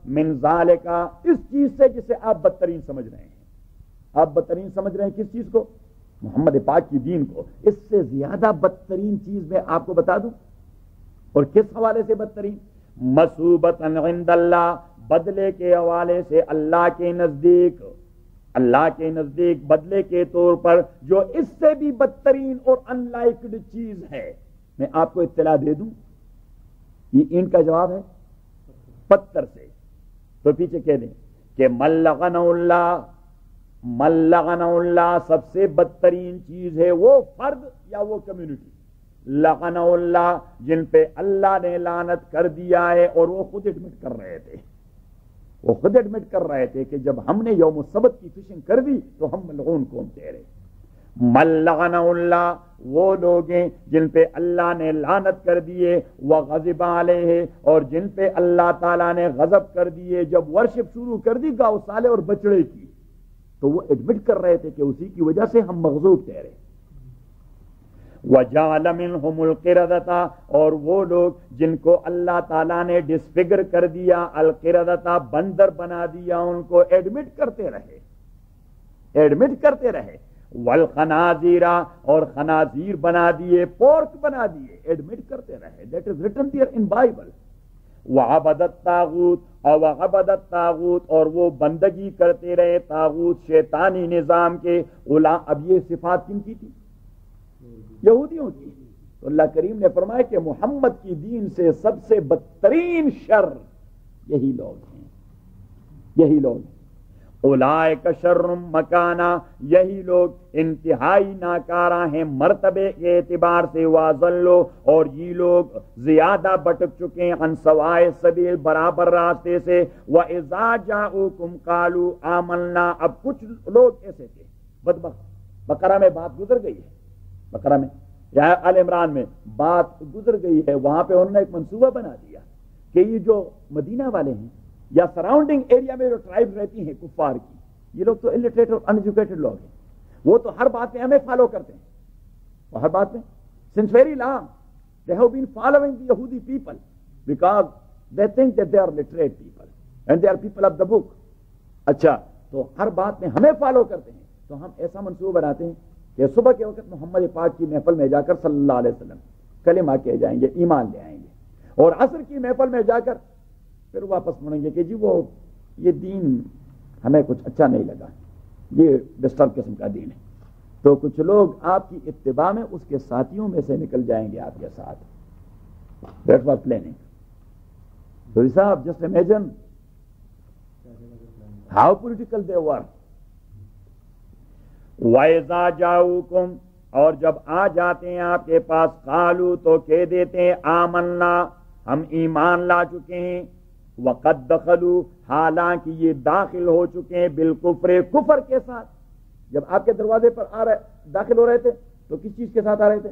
من ذالکا، اس چیز سے جسے آپ بدترین سمجھ رہے ہیں. آپ بدترین سمجھ رہے ہیں کس چیز کو؟ محمد پاک کی دین کو. اس سے زیادہ بدترین چیز میں آپ کو بتا دوں، اور کس حوالے سے بدترین؟ مصوبتاً عند اللہ، بدلے کے حوالے سے اللہ کے نزدیک، اللہ کے نزدیک بدلے کے طور پر جو اس سے بھی بدترین اور ان لائکڈ چیز ہے. میں آپ کو اطلاع دے دوں، یہ اینٹ کا جواب ہے پتھر سے. تو پیچھے کہہ دیں کہ ملغن اللہ سب سے بدترین چیز ہے وہ فرد یا وہ کمیونٹی. لغن اللہ، جن پہ اللہ نے لعنت کر دیا ہے، اور وہ خود ایڈمٹ کر رہے تھے. وہ خود ایڈمٹ کر رہے تھے کہ جب ہم نے یوم السبت کی فشنگ کر دی تو ہم ملعون قوم ٹھہرے. ملغن اللہ وہ لوگ ہیں جن پہ اللہ نے لعنت کر دیے، وغضب علیہ، اور جن پہ اللہ تعالیٰ نے غضب کر دیے. جب ورشپ شروع کر دی گاؤ سالے اور بچڑے کی، تو وہ ایڈمٹ کر رہے تھے کہ اسی کی وجہ سے ہم مغضوب ٹھہرے. وَجَعَلَ مِنْهُمُ الْقِرَدَةَ، اور وہ لوگ جن کو اللہ تعالیٰ نے ڈسفگر کر دیا، القردہ بندر بنا دیا، ان کو ایڈمٹ کرتے رہے. والخنازیر، اور خنازیر بنا دیے، پورک بنا دیے، ایڈمٹ کرتے رہے. That is written there in Bible. وعبد الطاغوت، اور وہ بندگی کرتے رہے طاغوت، شیطانی نظام کے. اب یہ صفات کن کی تھی؟ یہودیوں کی. تو اللہ کریم نے فرمایا کہ محمد کی دین سے سب سے بدترین شر یہی لوگ ہیں، یہی لوگ. اولئک شر مکانا، یہی لوگ انتہائی ناکارہ ہیں مرتبے کے اعتبار سے. واضلوا، اور یہ لوگ زیادہ بٹک چکے ہیں عن سوائے سبیل، برابر راستے سے. وَإِذَا جَاءُوكُمْ قَالُوا آمَنَّا، اب کچھ لوگ ایسے تھے بدبخت. بقرہ میں بات گزر گئی ہے، بقرہ میں یا آل عمران میں بات گزر گئی ہے. وہاں پہ انہوں نے ایک منصوبہ بنا دیا کہ یہ جو مدینہ والے ہیں یا سراؤنڈنگ ایریا میں جو ٹرائب رہتی ہیں کفار کی، یہ لوگ تو الٹریٹ اور انیجوکیٹڈ لوگ ہیں. وہ تو ہر بات میں ہمیں فالو کرتے ہیں، اور ہر بات میں since very long they have been following the Yahudi people because they think that they are literate people and they are people of the book. اچھا، تو ہر بات میں ہمیں فالو کرتے ہیں. تو ہم ایسا منصوبہ بناتے ہیں کہ صبح کے وقت محمد پاک کی محفل میں جا کر صلی اللہ علیہ وسلم کلمہ کہے جائیں گے، ایمان لے آئیں گے، اور عصر کی محفل میں جا کر پھر واپس مڑیں گے کہ جی وہ یہ دین ہمیں کچھ اچھا نہیں لگا، یہ ڈسٹرب قسم کا دین ہے. تو کچھ لوگ آپ کی اتباع میں اس کے ساتھیوں میں سے نکل جائیں گے آپ کے ساتھ. That was planning. تو صاحب جسٹ امیجن ہاؤ پولیٹیکل دے ور. وَإِذَا جَاءُوكُمْ، اور جب آ جاتے ہیں آپ کے پاس، قالوا، تو کہہ دیتے ہیں آمنا، ہم ایمان لا چکے ہیں. وقد دخلوا، حالانکہ یہ داخل ہو چکے ہیں، بالکفر، کفر کے ساتھ. جب آپ کے دروازے پر داخل ہو رہے تھے تو کس چیز کے ساتھ آ رہے تھے؟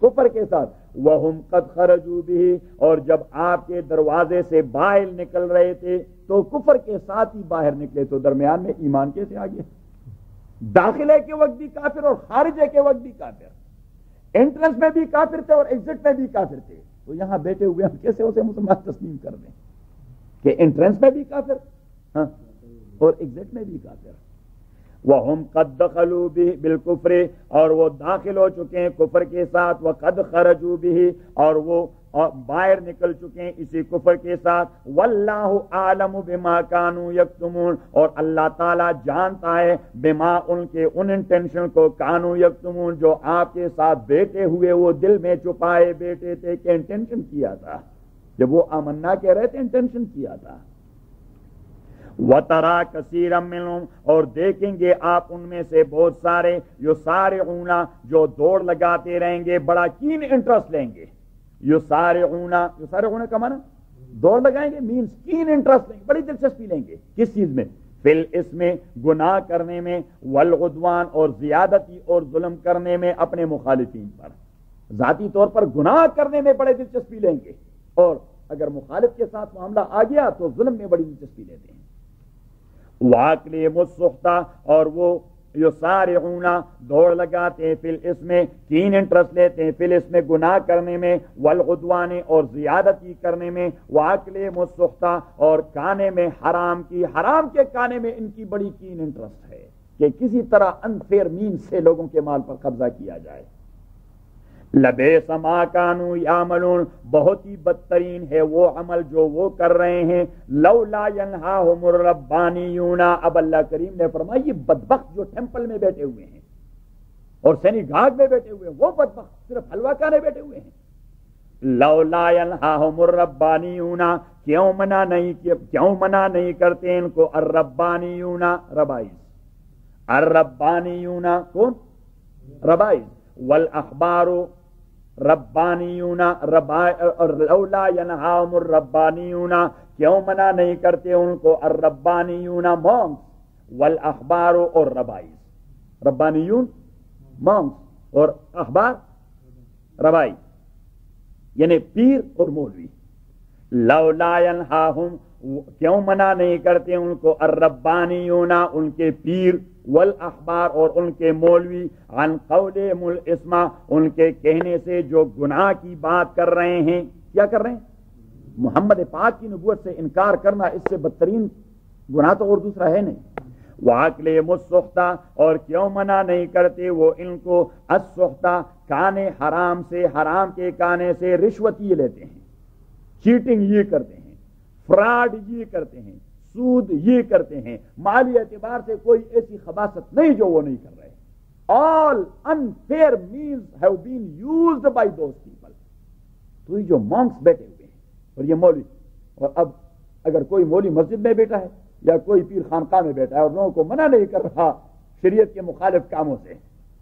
کفر کے ساتھ. وَهُمْ قَدْ خَرَجُوا بِهِ، اور جب آپ کے دروازے سے باہر نکل رہے تھے تو کفر کے ساتھ ہی باہر نکلے. تو درمیان میں ایمان کیسے آ گیا؟ داخلے کے وقت بھی کافر اور خارجے کے وقت بھی کافر، انٹرنس میں بھی کافر تھے اور ایگزٹ میں بھی کافر تھے. تو یہاں بیٹھے ہوئے ہم کیسے اسے مسلمان تسلیم کر دیں کہ انٹرنس میں بھی کافر اور ایگزٹ میں بھی کافر. وَهُمْ قَدْ دَخَلُوا بِالْكُفْرِ، اور وہ داخل ہو چکے ہیں کفر کے ساتھ. وَقَدْ خَرَجُوا بِهِ، اور وہ باہر نکل چکے ہیں اسی کفر کے ساتھ. وَاللَّهُ أَعْلَمُ بِمَا كَانُوا يَكْتُمُونَ، اور اللہ تعالیٰ جانتا ہے بما، ان کے ان انٹینشن کو، كَانُوا يَكْتُمُونَ، جو آپ کے ساتھ بیٹھے ہوئے وہ دل میں چھپائے بیٹھے تھے کہ انٹینشن کیا تھا. جب وہ آمنا کہہ رہے تھے انٹینشن کیا تھا. وَتَرَى كَثِيرًا مِّنْهُمْ، اور دیکھیں گے آپ ان میں سے بہت سارے، يُسَارِعُونَ، جو دوڑ لگاتے رہیں گے، بڑا کین انٹرسٹ لیں گے. يُسَارِعُونَ کا معنی دوڑ لگائیں گے، مینز کین انٹرسٹ لیں گے، بڑی دلچسپی لیں گے. کس چیز میں؟ فی الاسم، گناہ کرنے میں، والعدوان، اور زیادتی اور ظلم کرنے میں اپنے مخالفین پر. ذاتی طور پر گناہ کرنے میں بڑے دلچسپی لیں گے، اور اگر مخالف کے ساتھ معاملہ آ گیا تو ظلم میں بڑی دلچسپی لیتے ہیں. وَأَكْلِهِمُ السُّحْتَ، اور وہ یسارعون دوڑ لگاتے ہیں فی الاسم کین انٹرسٹ لیتے ہیں فی الاسم گناہ کرنے میں والعدوان اور زیادتی کرنے میں واکلہم السحت اور کانے میں حرام کے کانے میں ان کی بڑی کین انٹرسٹ ہے کہ کسی طرح انفیئر مینز سے لوگوں کے مال پر قبضہ کیا جائے. لبئس ما کانوا یعملون بہت ہی بدترین ہے وہ عمل جو وہ کر رہے ہیں. لولا ینہاہم الربانیون اب اللہ کریم نے فرمایا یہ بدبخت جو ٹیمپل میں بیٹھے ہوئے ہیں اور سینیگاگ میں بیٹھے ہوئے ہیں وہ بدبخت صرف حلوہ کھانے بیٹھے ہوئے ہیں. لولا ینہاہم الربانیون کیوں منع نہیں کرتے ان کو الربانیون ربائز الربانیون کون ربائز والاحبار ربانیون لولا ینہاہم الربانیون کیوں منع نہیں کرتے ان کو الربانیون مونکس والاحبار اور ربائز ربانیون مونکس اور احبار ربائی یعنی پیر اور مولوی. لولا ینہاہم کیوں منع نہیں کرتے ان کو الربانیون ان کے پیر والاحبار اور ان کے مولوی عن قولہم الاسم ان کے کہنے سے جو گناہ کی بات کر رہے ہیں. کیا کر رہے ہیں؟ محمد پاک کی نبوت سے انکار کرنا اس سے بدترین گناہ تو اور دوسرا ہے نہیں. واکلہم السحت اور کیوں منع نہیں کرتے وہ ان کو السحت کانے حرام سے حرام کے کانے سے رشوت یہ لیتے ہیں چیٹنگ یہ کرتے ہیں فراڈ یہ کرتے ہیں سود یہ کرتے ہیں مالی اعتبار سے کوئی ایسی خباثت نہیں جو وہ نہیں کر رہے. all unfair means have been used by those people. تو یہ جو مونکس بیٹھے ہوئے ہیں اور یہ مولوی اور اب اگر کوئی مولوی مسجد میں بیٹھا ہے یا کوئی پیر خانقاہ میں بیٹھا ہے اور لوگوں کو منع نہیں کر رہا شریعت کے مخالف کاموں سے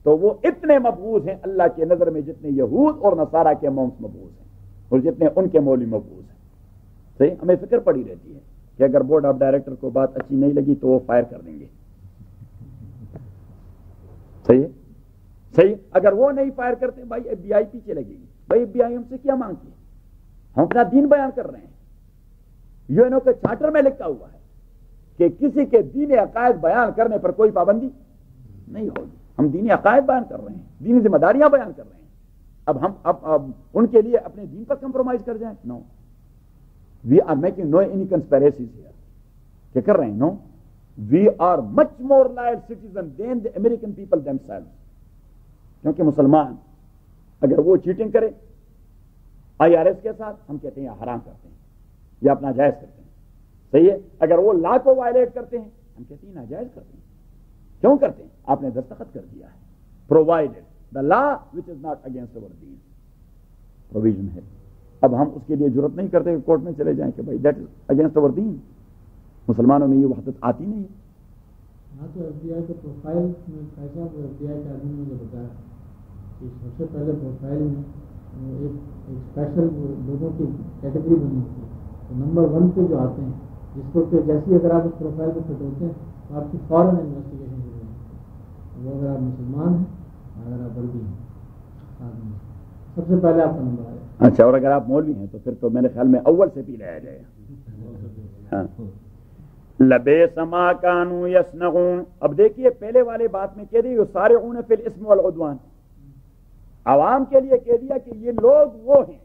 تو وہ اتنے مبغوض ہیں اللہ کے نظر میں جتنے یہود اور نصارہ کے مونکس مبغوض ہیں اور جتنے ان کے مولوی مبغوض ہیں. صحیح ہمیں فکر پڑی رہتی ہے کہ اگر بورڈ آف ڈائریکٹر کو بات اچھی نہیں لگی تو وہ فائر کر دیں گے. صحیح ہے صحیح. اگر وہ نہیں فائر کرتے بھائی ایف بی آئی پیچھے لگے گی. بھائی ایف بی آئی ہم سے کیا مانگتی ہے؟ ہم اپنا دین بیان کر رہے ہیں. یو این او کے چارٹر میں لکھا ہوا ہے کہ کسی کے دین عقائد بیان کرنے پر کوئی پابندی نہیں ہوگی. ہم دینی عقائد بیان کر رہے ہیں دینی ذمہ داریاں بیان کر رہے ہیں. اب ہم اب ان کے لیے اپنے دین پر کمپرومائز کر جائیں؟ نو. We are making no any conspiracies here. کیا کر رہے ہیں؟ No. We are much more loyal citizens than the American people themselves. کیونکہ مسلمان اگر وہ چیٹنگ کرے آئی آر ایس کے ساتھ ہم کہتے ہیں حرام کرتے ہیں یا اپنا جائز کرتے ہیں. صحیح ہے. اگر وہ لا کو وائلیٹ کرتے ہیں ہم کہتے ہیں ناجائز کرتے ہیں. کیوں کرتے ہیں؟ آپ نے دستخط کر دیا ہے. Provided the law which is not against our deen. Provision ہے. اب ہم اس کے لیے ضرورت نہیں کرتے کہ کورٹ میں چلے جائیں کہ بھائی دیٹ از اگینسٹ اوور دین. مسلمانوں میں یہ وحدت آتی نہیں ہے. ہاں تو ایف بی آئی کے پروفائل میں ایسا ایف بی آئی کے آدمی نے مجھے بتایا کہ سب سے پہلے پروفائل میں ایک اسپیشل لوگوں کی کیٹیگری بنی ہوتی ہے. تو نمبر 1 پہ جو آتے ہیں جس کو کہ جیسے اگر آپ اس پروفائل کو فٹ ہوتے ہیں تو آپ کی فوراً انویسٹیگیشن شروع ہوتی ہے. وہ اگر آپ مسلمان ہیں اگر آپ بلدی ہیں سب سے پہلے آپ کا نمبر آئے. اچھا اور اگر آپ مولوی ہیں تو پھر تو میرے خیال میں اول سے پی لایا جائے گا. لبئس ما کانوا یصنعون. اب دیکھیے پہلے والے بات میں کہہ دی یسارعون فی الاسم والعدوان. عوام کے لیے کہہ دیا کہ یہ لوگ وہ ہیں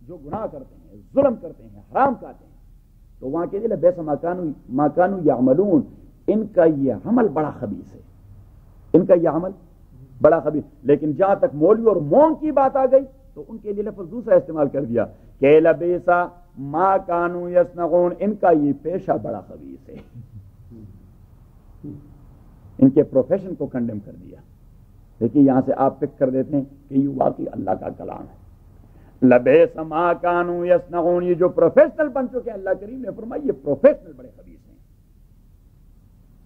جو گناہ کرتے ہیں ظلم کرتے ہیں حرام کھاتے ہیں. تو وہاں کہہ دیا لبئس ما کانوا یعملون. ان کا یہ عمل بڑا خبیث ہے. ان کا یہ عمل بڑا خبیث. لیکن جہاں تک مولوی اور مونگ کی بات آ گئی تو ان کے لیے لفظ دوسرا استعمال کر دیا کہ لبئس ما کانوا یصنعون. ان کا یہ پیشہ بڑا خبیث ہے. ان کے پروفیشن کو کنڈیم کر دیا. دیکھیے یہاں سے آپ پک کر دیتے ہیں کہ یہ واقعی اللہ کا کلام ہے. لبئس ما کانوا یصنعون. یہ جو پروفیشنل بن چکے ہیں اللہ کریم نے فرمایا یہ پروفیشنل بڑے خبیث ہیں.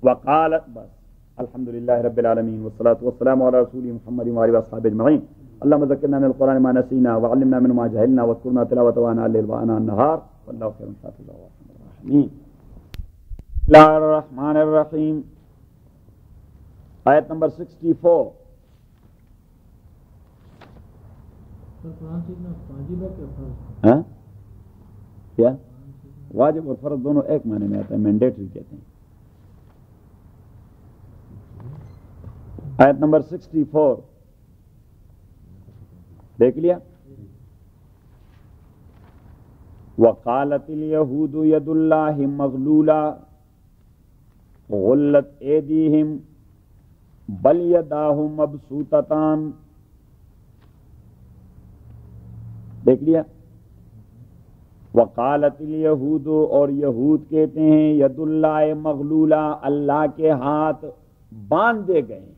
وقالت بس الحمدللہ رب العالمین والصلاة والسلام علی رسول محمد وآلہ وصحبہ اجمعین. اللهم ذكرنا من القرآن ما نسينا وعلمنا منه ما جهلنا واذكرنا تلاوته آناء الليل وآناء النهار والله خير حافظا وارحم الراحمين. بسم الله الرحمن الرحيم. آیت نمبر 64. ہاں کیا واجب اور فرض دونوں ایک معنی میں آتا ہے. مینڈیٹری کہتے ہیں. آیت نمبر 64 دیکھ لیا. وقالت اليہود ید اللہ مغلولہ غلت ایدیہم بل یداہ مبسوطتان. دیکھ لیا. وقالت الیہود اور یہود کہتے ہیں ید اللہ مغلولہ اللہ کے ہاتھ باندھے گئے ہیں.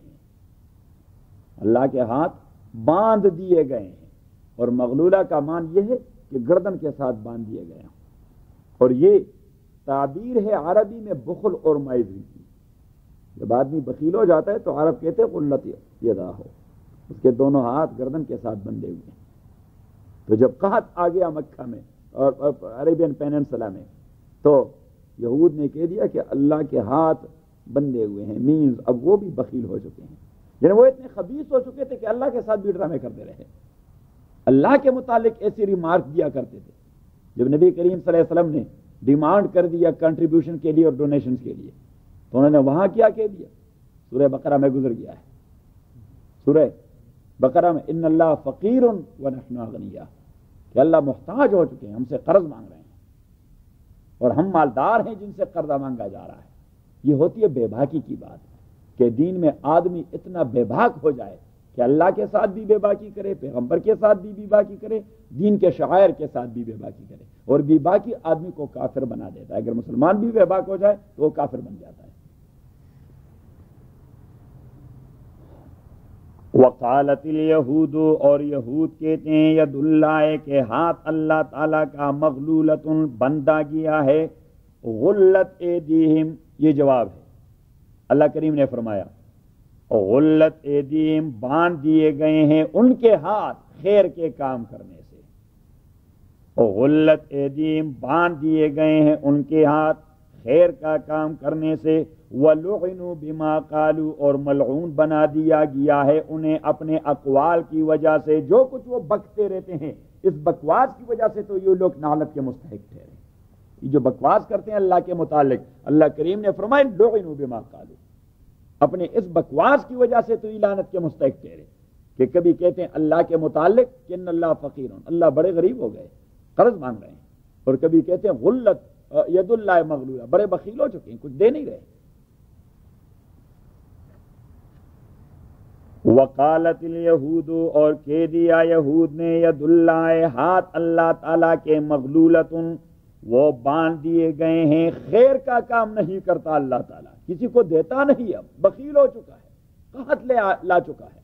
اللہ کے ہاتھ باندھ دیے گئے ہیں. اور مغلولہ کا معنی یہ ہے کہ گردن کے ساتھ باندھ دیے گئے ہیں. اور یہ تعبیر ہے عربی میں بخل اور مائزی کی. جب آدمی بخیل ہو جاتا ہے تو عرب کہتے ہیں قلت یدا ہو، اس کے دونوں ہاتھ گردن کے ساتھ بندھے ہوئے ہیں. تو جب قحط آ گیا مکہ میں اور عربین پیننسلا میں تو یہود نے کہہ دیا کہ اللہ کے ہاتھ بندھے ہوئے ہیں. مینز اب وہ بھی بخیل ہو چکے ہیں، یعنی وہ اتنے خبیث ہو چکے تھے کہ اللہ کے ساتھ بھی ڈرامے کرتے رہے. اللہ کے متعلق ایسی ریمارک دیا کرتے تھے. جب نبی کریم صلی اللہ علیہ وسلم نے ڈیمانڈ کر دیا کنٹریبیوشن کے لیے اور ڈونیشنز کے لیے تو انہوں نے وہاں کیا کہہ دیا؟ سورہ بقرہ میں گزر گیا ہے. سورہ بقرہ میں ان اللہ فقیر ونحن اغنیاء، کہ اللہ محتاج ہو چکے ہیں، ہم سے قرض مانگ رہے ہیں اور ہم مالدار ہیں جن سے قرضہ مانگا جا رہا ہے. یہ ہوتی ہے بے باکی کی بات کہ دین میں آدمی اتنا بے باک ہو جائے کہ اللہ کے ساتھ بھی بے باکی کرے، پیغمبر کے ساتھ بھی بے باکی کرے، دین کے شعائر کے ساتھ بھی بے باکی کرے. اور بے باکی آدمی کو کافر بنا دیتا ہے. اگر مسلمان بھی بے باک ہو جائے تو وہ کافر بن جاتا ہے. وقالت الیہود اور یہود کہتے ہیں ید اللہ کے ہاتھ اللہ تعالیٰ کا مغلولۃ بندہ گیا ہے. غلت ایدیہم یہ جواب ہے. اللہ کریم نے فرمایا غلت ایدیہم باندھ دیے گئے ہیں ان کے ہاتھ خیر کے کام کرنے سے. غلت ایدیہم باندھ دیے گئے ہیں ان کے ہاتھ خیر کا کام کرنے سے. وَلُعِنُوا بِمَا قَالُوا اور ملعون بنا دیا گیا ہے انہیں اپنے اقوال کی وجہ سے. جو کچھ وہ بکتے رہتے ہیں اس بکواس کی وجہ سے تو یہ لوگ لعنت کے مستحق ٹھہرے. یہ جو بکواس کرتے ہیں اللہ کے متعلق اللہ کریم نے فرمایا لُعِنُوا بِمَا قَالُوا، اپنے اس بکواس کی وجہ سے تو یہ لعنت کے مستحق ٹھہرے. کہ کبھی کہتے ہیں اللہ کے متعلق کہ ان اللہ فقیر، اللہ بڑے غریب ہو گئے قرض مانگ رہے ہیں. اور کبھی کہتے ہیں غلت ید اللہ مغلولہ، بڑے بخیل ہو چکے ہیں کچھ دے نہیں رہے. وقالت الیہود اور کہہ دیا یہود نے ید اللہ ہاتھ اللہ تعالیٰ کے مغلولۃ وہ باندھ دیے گئے ہیں. خیر کا کام نہیں کرتا اللہ تعالیٰ، کسی کو دیتا نہیں، اب بخیل ہو چکا ہے، قحط لا چکا ہے.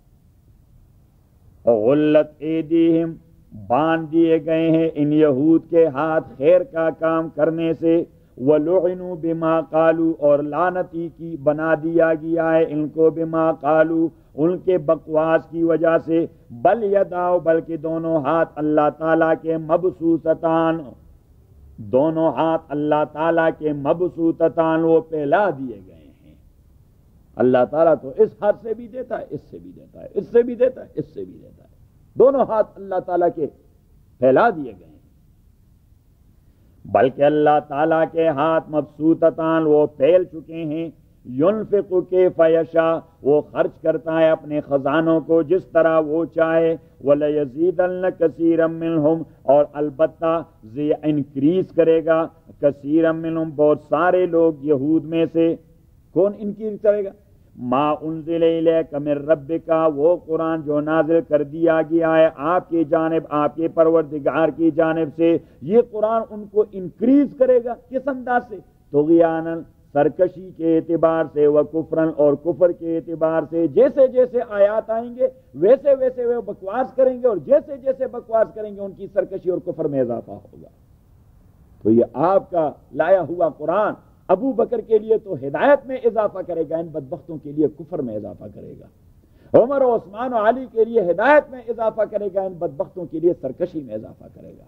غلت ایدیہم باندھ دیے گئے ہیں ان یہود کے ہاتھ خیر کا کام کرنے سے. وَلُعِنُوا بِمَا قَالُوا اور لعنتی کی بنا دیا گیا ہے ان کو بما قالوا ان کے بکواس کی وجہ سے. بل یداؤ بلکہ دونوں ہاتھ اللہ تعالیٰ کے مبسوطتان، دونوں ہاتھ اللہ تعالیٰ کے مبسوطتان وہ پھیلا دیے گئے ہیں. اللہ تعالیٰ تو اس ہاتھ سے بھی دیتا ہے، اس سے بھی دیتا ہے، اس سے بھی دیتا ہے، اس سے بھی دیتا ہے. دونوں ہاتھ اللہ تعالیٰ کے پھیلا دیے گئے ہیں. بلکہ اللہ تعالیٰ کے ہاتھ مبسوطتان وہ پھیل چکے ہیں. ينفق كيف يشاء وہ خرچ کرتا ہے اپنے خزانوں کو جس طرح وہ چاہے. وَلَيَزِيدَنَّ كَثِيرًا مِّنْهُمْ اور البتہ انکریز کرے گا كَثِيرًا مِّنْهُمْ بہت سارے لوگ یہود میں سے. کون انکریز کرے گا؟ ما انزل الیک من ربک وہ قرآن جو نازل کر دیا گیا ہے آپ کی جانب، آپ کے پروردگار کی جانب سے. یہ قرآن ان کو انکریز کرے گا. کس انداز سے؟ طغیانا سرکشی کے اعتبار سے، و کفرن اور کفر کے اعتبار سے. جیسے جیسے آیات آئیں گے ویسے ویسے وہ بکواس کریں گے، اور جیسے جیسے بکواس کریں گے ان کی سرکشی اور کفر میں اضافہ ہوگا. تو یہ آپ کا لایا ہوا قرآن ابو بکر کے لیے تو ہدایت میں اضافہ کرے گا، ان بدبختوں کے لیے کفر میں اضافہ کرے گا. عمر و عثمان و علی کے لیے ہدایت میں اضافہ کرے گا، ان بدبختوں کے لیے سرکشی میں اضافہ کرے گا.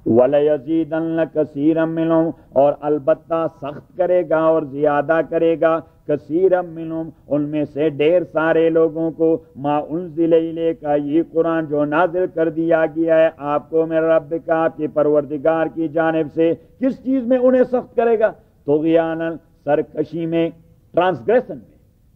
وَلَيَزِيدَنَّ كَثِيرًا مِّنْهُمْ اور البتہ سخت کرے گا اور زیادہ کرے گا كَثِيرًا مِّنْهُمْ ان میں سے ڈھیر سارے لوگوں کو. ما انزل الیک یہ قرآن جو نازل کر دیا گیا ہے آپ کو من ربک آپ کے پروردگار کی جانب سے. کس چیز میں انہیں سخت کرے گا؟ طغیانا سرکشی میں، ٹرانسگریشن میں.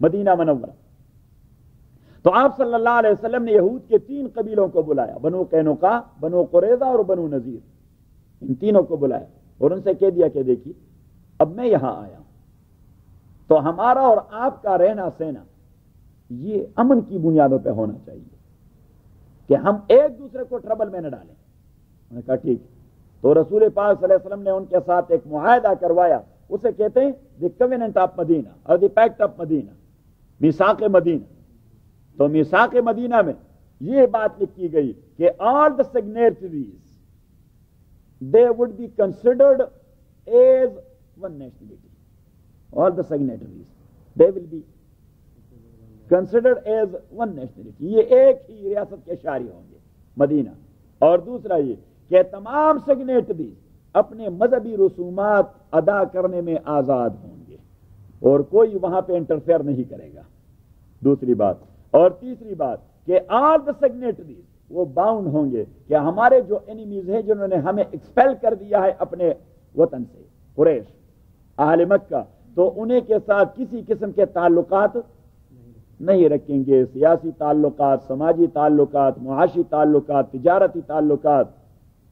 مدینہ منورہ. تو آپ صلی اللہ علیہ وسلم نے یہود کے 3 قبیلوں کو بلایا، بنو قینقاع، بنو قریظہ اور بنو نذیر. ان تینوں کو بلایا اور ان سے کہہ دیا کہ دیکھیے اب میں یہاں آیا ہوں تو ہمارا اور آپ کا رہنا سہنا یہ امن کی بنیادوں پہ ہونا چاہیے کہ ہم ایک دوسرے کو ٹربل میں نہ ڈالیں. انہوں نے کہا ٹھیک. تو رسول پاک صلی اللہ علیہ وسلم نے ان کے ساتھ ایک معاہدہ کروایا، اسے کہتے ہیں دی کویننٹ آف مدینہ اور دی پیکٹ آف مدینہ، میثاق مدینہ. تو میثاق مدینہ میں یہ بات لکھی گئی کہ آل دا signatories they would be considered as one nationality. All the signatories, they will be considered as one nationality. یہ ایک ہی ریاست کے شہری ہوں گے مدینہ. اور دوسرا یہ کہ تمام سگنیٹریز اپنے مذہبی رسومات ادا کرنے میں آزاد ہوں گے اور کوئی وہاں پہ انٹرفیئر نہیں کرے گا. دوسری بات. اور تیسری بات کہ آل دا سگنیٹریز وہ باؤنڈ ہوں گے کہ ہمارے جو اینیمیز ہیں جنہوں نے ہمیں ایکسپیل کر دیا ہے اپنے وطن سے، قریش، اہل مکہ، تو انہیں کے ساتھ کسی قسم کے تعلقات نہیں رکھیں گے. سیاسی تعلقات، سماجی تعلقات، معاشی تعلقات، تجارتی تعلقات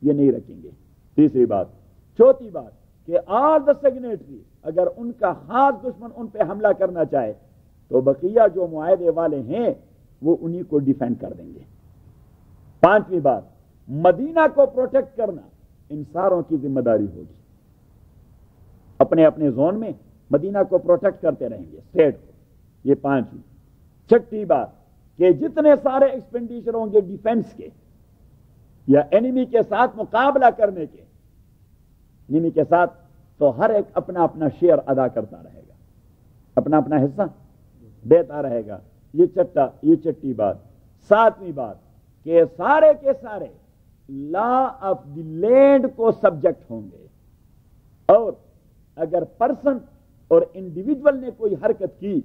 یہ نہیں رکھیں گے. تیسری بات. چوتھی بات کہ آل دا سگنیٹری اگر ان کا خاص دشمن ان پہ حملہ کرنا چاہے تو بقیہ جو معاہدے والے ہیں وہ انہی کو ڈیفینڈ کر دیں گے. پانچویں بات، مدینہ کو پروٹیکٹ کرنا ان ساروں کی ذمہ داری ہوگی. اپنے اپنے زون میں مدینہ کو پروٹیکٹ کرتے رہیں گے، اسٹیٹ کو. یہ پانچویں. چھٹی بات کہ جتنے سارے ایکسپینڈیچر ہوں گے ڈیفینس کے یا اینیمی کے ساتھ مقابلہ کرنے کے، اینیمی کے ساتھ، تو ہر ایک اپنا اپنا شیئر ادا کرتا رہے گا، اپنا اپنا حصہ دیتا رہے گا. یہ چھٹی بات. ساتویں بات کہ سارے کے سارے لا آف دی لینڈ کو سبجیکٹ ہوں گے اور اگر پرسن اور انڈیویجول نے کوئی حرکت کی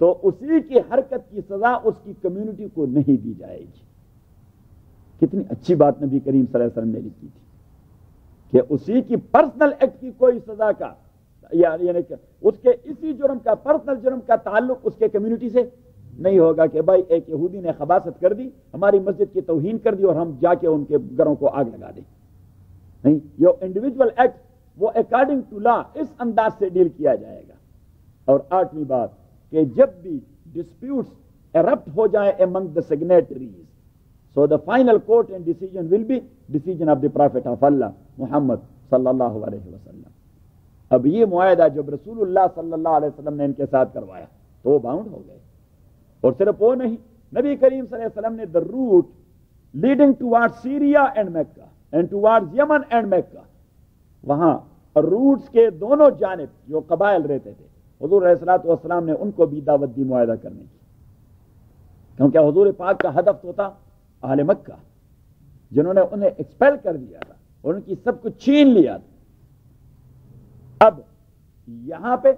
تو اسی کی حرکت کی سزا اس کی کمیونٹی کو نہیں دی جائے گی. کتنی اچھی بات نبی کریم صلی اللہ علیہ وسلم نے لکھی تھی کہ اسی کی پرسنل ایکٹ کی کوئی سزا کا یعنی کہ اس کے اسی جرم کا، پرسنل جرم کا تعلق اس کے کمیونٹی سے نہیں ہوگا کہ بھائی ایک یہودی نے خباثت کر دی، ہماری مسجد کی توہین کر دی اور ہم جا کے ان کے گھروں کو آگ لگا دیں. نہیں، یہ انڈیویجول ایکٹ وہ اکارڈنگ ٹو لا اس انداز سے ڈیل کیا جائے گا. اور آٹھویں بات کہ جب بھی ڈسپیوٹس ایرپٹ ہو جائے among the signatories, so the final court and decision will be decision of the Prophet of Allah محمد صلی اللہ علیہ وسلم. اب یہ معاہدہ جب رسول اللہ صلی اللہ علیہ وسلم نے ان کے ساتھ کروایا تو وہ باؤنڈ ہو گئے. اور صرف وہ نہیں، نبی کریم صلی اللہ علیہ وسلم نے the route leading towards Syria and Mecca and towards Yemen and Mecca، وہاں روٹس کے دونوں جانب جو قبائل رہتے تھے حضور علیہ الصلوۃ والسلام نے ان کو بھی دعوت دی معاہدہ کرنے کی، کیونکہ حضور پاک کا ہدف تو تھا اہل مکہ جنہوں نے انہیں ایکسپیل کر دیا تھا اور ان کی سب کچھ چھین لیا تھا. اب یہاں پہ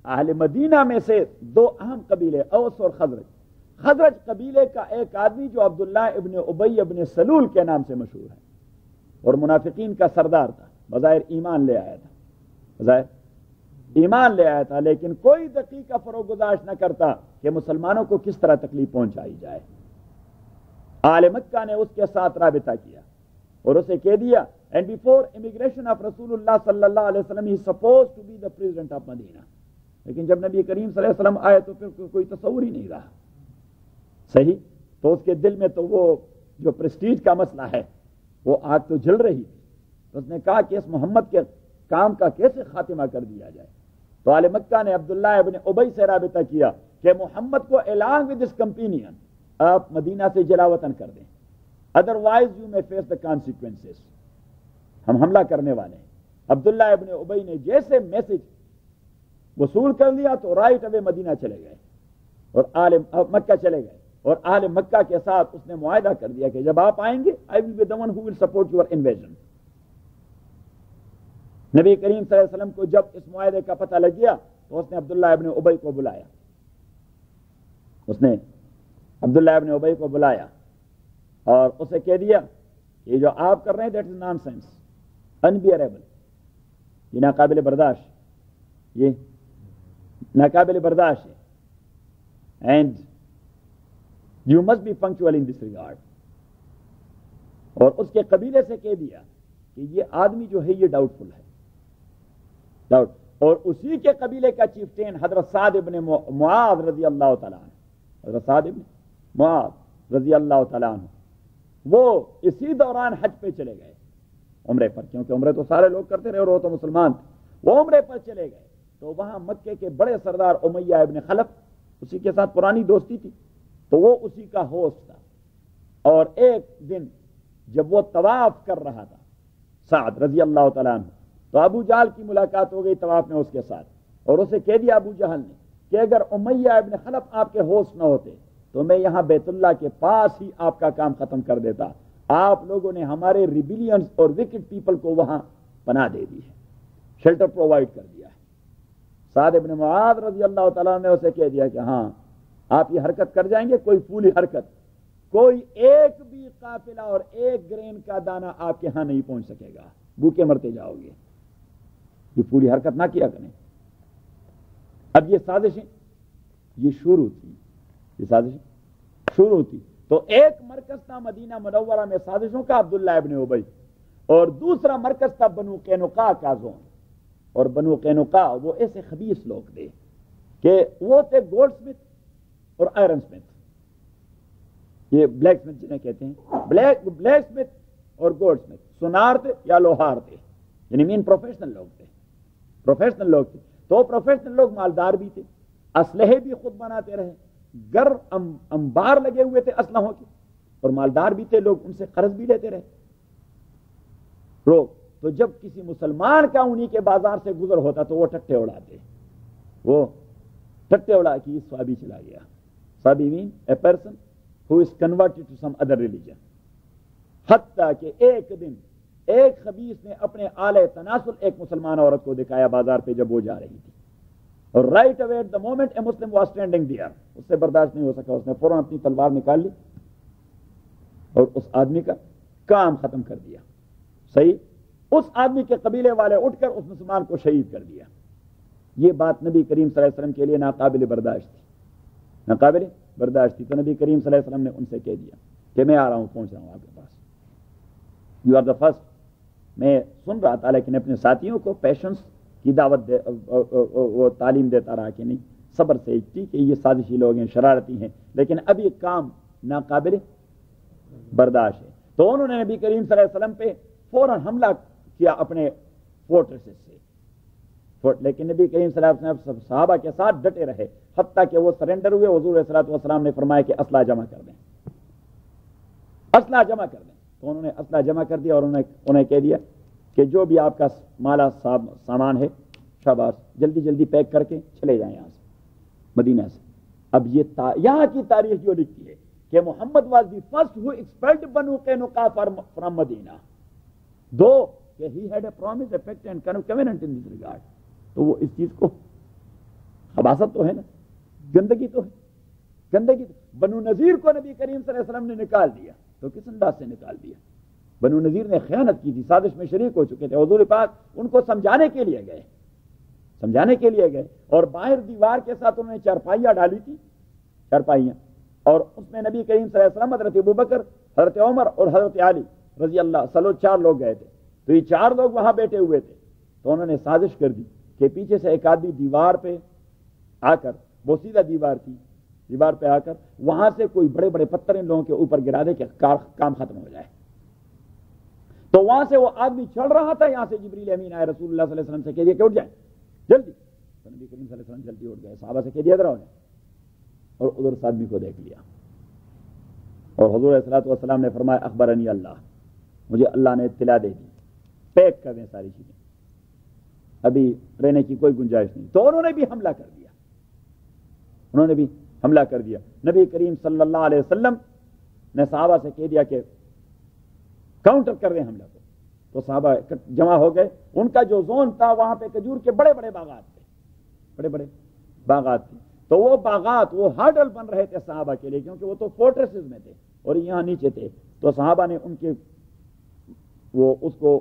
اہل مدینہ میں سے 2 اہم قبیلے اوس اور خزرج قبیلے کا ایک آدمی جو عبداللہ ابن ابی ابن سلول کے نام سے مشہور ہے اور منافقین کا سردار تھا، بظاہر ایمان لے آیا تھا، لیکن کوئی دقیقہ فروغ گزاشت نہ کرتا کہ مسلمانوں کو کس طرح تکلیف پہنچائی جائے. اہل مکہ نے اس کے ساتھ رابطہ کیا اور اسے کہہ دیا اینڈ بیفور امیگریشن آف رسول اللہ صلی اللہ علیہ وسلم he suppose to be the president of Medina. لیکن جب نبی کریم صلی اللہ علیہ وسلم آئے تو پھر کوئی تصور ہی نہیں رہا. صحیح، تو اس کے دل میں تو وہ جو پریسٹیج کا مسئلہ ہے وہ آگ تو جل رہی تھی. تو اس نے کہا کہ اس محمد کے کام کا کیسے خاتمہ کر دیا جائے. تو اہل مکہ نے عبداللہ ابن ابی سے رابطہ کیا کہ محمد کو along with his companion آپ مدینہ سے جلاوطن کر دیں، ادروائز یو میں فیس دا کانسیکوینسز، ہم حملہ کرنے والے ہیں. عبداللہ ابن ابی نے جیسے میسج وصول کر لیا تو رائٹ اوے مدینہ چلے گئے اور اہل مکہ چلے گئے اور اہل مکہ کے ساتھ اس نے معاہدہ کر دیا کہ جب آپ آئیں گے I will be the one who will support your invasion. نبی کریم صلی اللہ علیہ وسلم کو جب اس معاہدے کا پتہ لگ گیا تو اس نے عبداللہ ابن ابی کو بلایا، اور اسے کہہ دیا کہ جو آپ کر رہے ہیں that is nonsense, unbearable, یہ ناقابل برداشت ہے. And you must be punctual in this regard. اور اس کے قبیلے سے کہہ دیا کہ یہ آدمی جو ہے یہ ڈاؤٹ فل ہے, ڈاؤٹ. اور اسی کے قبیلے کا چیفٹین حضرت سعد ابن معاذ رضی اللہ تعالیٰ عنہ, حضرت سعد ابن معاذ رضی اللہ تعالیٰ عنہ, وہ اسی دوران حج پہ چلے گئے, عمرے پر, کیونکہ عمرے تو سارے لوگ کرتے رہے اور وہ تو مسلمان تھے. وہ عمرے پر چلے گئے تو وہاں مکے کے بڑے سردار امیہ ابن خلف, اسی کے ساتھ پرانی دوستی تھی, تو وہ اسی کا ہوسٹ تھا. اور ایک دن جب وہ طواف کر رہا تھا سعد رضی اللہ تعالیٰ عنہ, تو ابو جہل کی ملاقات ہو گئی طواف میں اس کے ساتھ, اور اسے کہہ دیا ابو جہل نے کہ اگر امیہ ابن خلف آپ کے ہوسٹ نہ ہوتے تو میں یہاں بیت اللہ کے پاس ہی آپ کا کام ختم کر دیتا. آپ لوگوں نے ہمارے ریبیلینز اور وکٹ پیپل کو وہاں پناہ دے دی ہے, شیلٹر پرووائڈ کر دیا ہے. سعد ابن معاذ رضی اللہ تعالیٰ نے اسے کہہ دیا کہ ہاں آپ یہ حرکت کر جائیں گے, کوئی پھولی حرکت, کوئی ایک بھی قافلہ اور ایک گرین کا دانہ آپ کے ہاں نہیں پہنچ سکے گا, بھوکے مرتے جاؤ گے. یہ پوری حرکت نہ کیا کریں. اب یہ سازشیں یہ شروع تھی, یہ سازشیں شروع تھی. تو ایک مرکز تھا مدینہ منورہ میں سازشوں کا, عبداللہ ابن ابی, اور دوسرا مرکز تھا بنو قینقاع کا زون. اور بنو قینقاع وہ ایسے خبیث لوگ تھے کہ وہ تھے گولڈ سمتھ اور آئرن سمتھ, یہ بلیک سمتھ جنہیں کہتے ہیں, بلیک سمتھ اور گولڈ سمتھ, سونار تھے یا لوہار تھے, یعنی مین پروفیشنل لوگ تھے, پروفیشنل لوگ تھے. تو پروفیشنل لوگ مالدار بھی تھے, اسلحے بھی خود بناتے رہے, گر انبار لگے ہوئے تھے اسلحوں کے, اور مالدار بھی تھے لوگ, ان سے قرض بھی لیتے رہے لوگ. تو جب کسی مسلمان کا انہی کے بازار سے گزر ہوتا تو وہ ٹٹے اڑاتے, وہ ٹٹے اڑا کے صحابی چلا گیا. صحابی mean a person who is converted to some other religion. حتیٰ کہ ایک دن ایک خبیث نے اپنے آلے تناسل ایک مسلمان عورت کو دکھایا بازار پہ جب وہ جا رہی تھی, اور right away at the moment a Muslim was standing there, اس سے برداشت نہیں ہو سکا, اس نے فوراً اپنی تلوار نکال لی اور اس آدمی کا کام ختم کر دیا. صحیح, اس آدمی کے قبیلے والے اٹھ کر اس مسلمان کو شہید کر دیا. یہ بات نبی کریم صلی اللہ علیہ وسلم کے لیے ناقابل برداشت تھی, ناقابل برداشت تھی. تو نبی کریم صلی اللہ علیہ وسلم نے ان سے کہہ دیا کہ میں آ رہا ہوں, پہنچ رہا ہوں آپ کے پاس, یو آر دا فرسٹ. میں سن رہا تھا لیکن اپنے ساتھیوں کو پیشنس کی دعوت وہ تعلیم دیتا رہا کہ نہیں, صبر سے, ٹھیک ہے یہ سازشی لوگ ہیں, شرارتی ہیں, لیکن اب یہ کام ناقابل برداشت ہے. تو انہوں نے نبی کریم صلی اللہ علیہ وسلم پہ فوراً حملہ کیا اپنے فورٹریسز سے, لیکن نبی کریم صلی اللہ علیہ وسلم صحابہ کے ساتھ ڈٹے رہے حتیٰ کہ وہ سرنڈر ہوئے. حضور علیہ الصلوۃ والسلام نے فرمایا کہ اسلحہ جمع کر دیں, اسلحہ جمع کر دیں. تو انہوں نے اسلحہ جمع کر دیا اور انہیں کہہ دیا کہ جو بھی آپ کا مالا سامان ہے شاباش, جلدی جلدی پیک کر کے چلے جائیں یہاں سے, مدینہ سے. اب یہ یہاں کی تاریخ جو لکھتی ہے کہ Muhammad was the first who expelled Banu Qaynuqa from مدینہ, دو کہ he had a promise, a pact and covenant in this regard. تو وہ اس چیز کو خباثت تو ہے نا, گندگی تو ہے, گندگی. بنو نذیر کو نبی کریم صلی اللہ علیہ وسلم نے نکال دیا, تو کس انداز سے نکال دیا؟ بنو نذیر نے خیانت کی تھی, سازش میں شریک ہو چکے تھے. حضور پاک ان کو سمجھانے کے لیے گئے, سمجھانے کے لیے گئے, اور باہر دیوار کے ساتھ انہوں نے چارپائیاں ڈالی تھی, چارپائیاں, اور اس میں نبی کریم صلی اللہ علیہ وسلم, حضرت ابوبکر, حضرت عمر اور حضرت علی رضی اللہ, 4 لوگ گئے تھے. تو یہ 4 لوگ وہاں بیٹھے ہوئے تھے. تو انہوں نے سازش کر دی کہ پیچھے سے ایک آدمی دیوار پہ آ کر, وہ سیدھا دیوار تھی, دیوار پہ آ کر وہاں سے کوئی بڑے بڑے پتھر ان لوگوں کے اوپر گرا دے کہ کام ختم ہو جائے. تو وہاں سے وہ آدمی چڑھ رہا تھا, یہاں سے جبریل امین آئے, رسول اللہ صلی اللہ علیہ وسلم سے کہہ دیا کہ اٹھ جائیں جلدی. تو نبی کریم صلی اللہ علیہ وسلم جلدی اٹھ گئے, صحابہ سے کہہ دیا ادھر آؤ جائیں, اور ادھر اس آدمی کو دیکھ لیا. اور حضور علیہ الصلوۃ والسلام نے فرمایا اخبرنی اللہ, مجھے اللہ نے اطلاع دے دی, پیک کر دیں ساری چیزیں, ابھی رہنے کی کوئی گنجائش نہیں. تو انہوں نے بھی حملہ کر دیا, انہوں نے بھی حملہ کر دیا. نبی کریم صلی اللہ علیہ وسلم نے صحابہ سے کہہ دیا کہ کاؤنٹر کر دیں حملہ کو. تو صحابہ جمع ہو گئے. ان کا جو زون تھا وہاں پہ کھجور کے بڑے بڑے باغات تھے, بڑے بڑے باغات تھے. تو وہ باغات وہ ہارڈل بن رہے تھے صحابہ کے لیے, کیونکہ وہ تو فورٹریسز میں تھے اور یہاں نیچے تھے. تو صحابہ نے ان کے وہ اس کو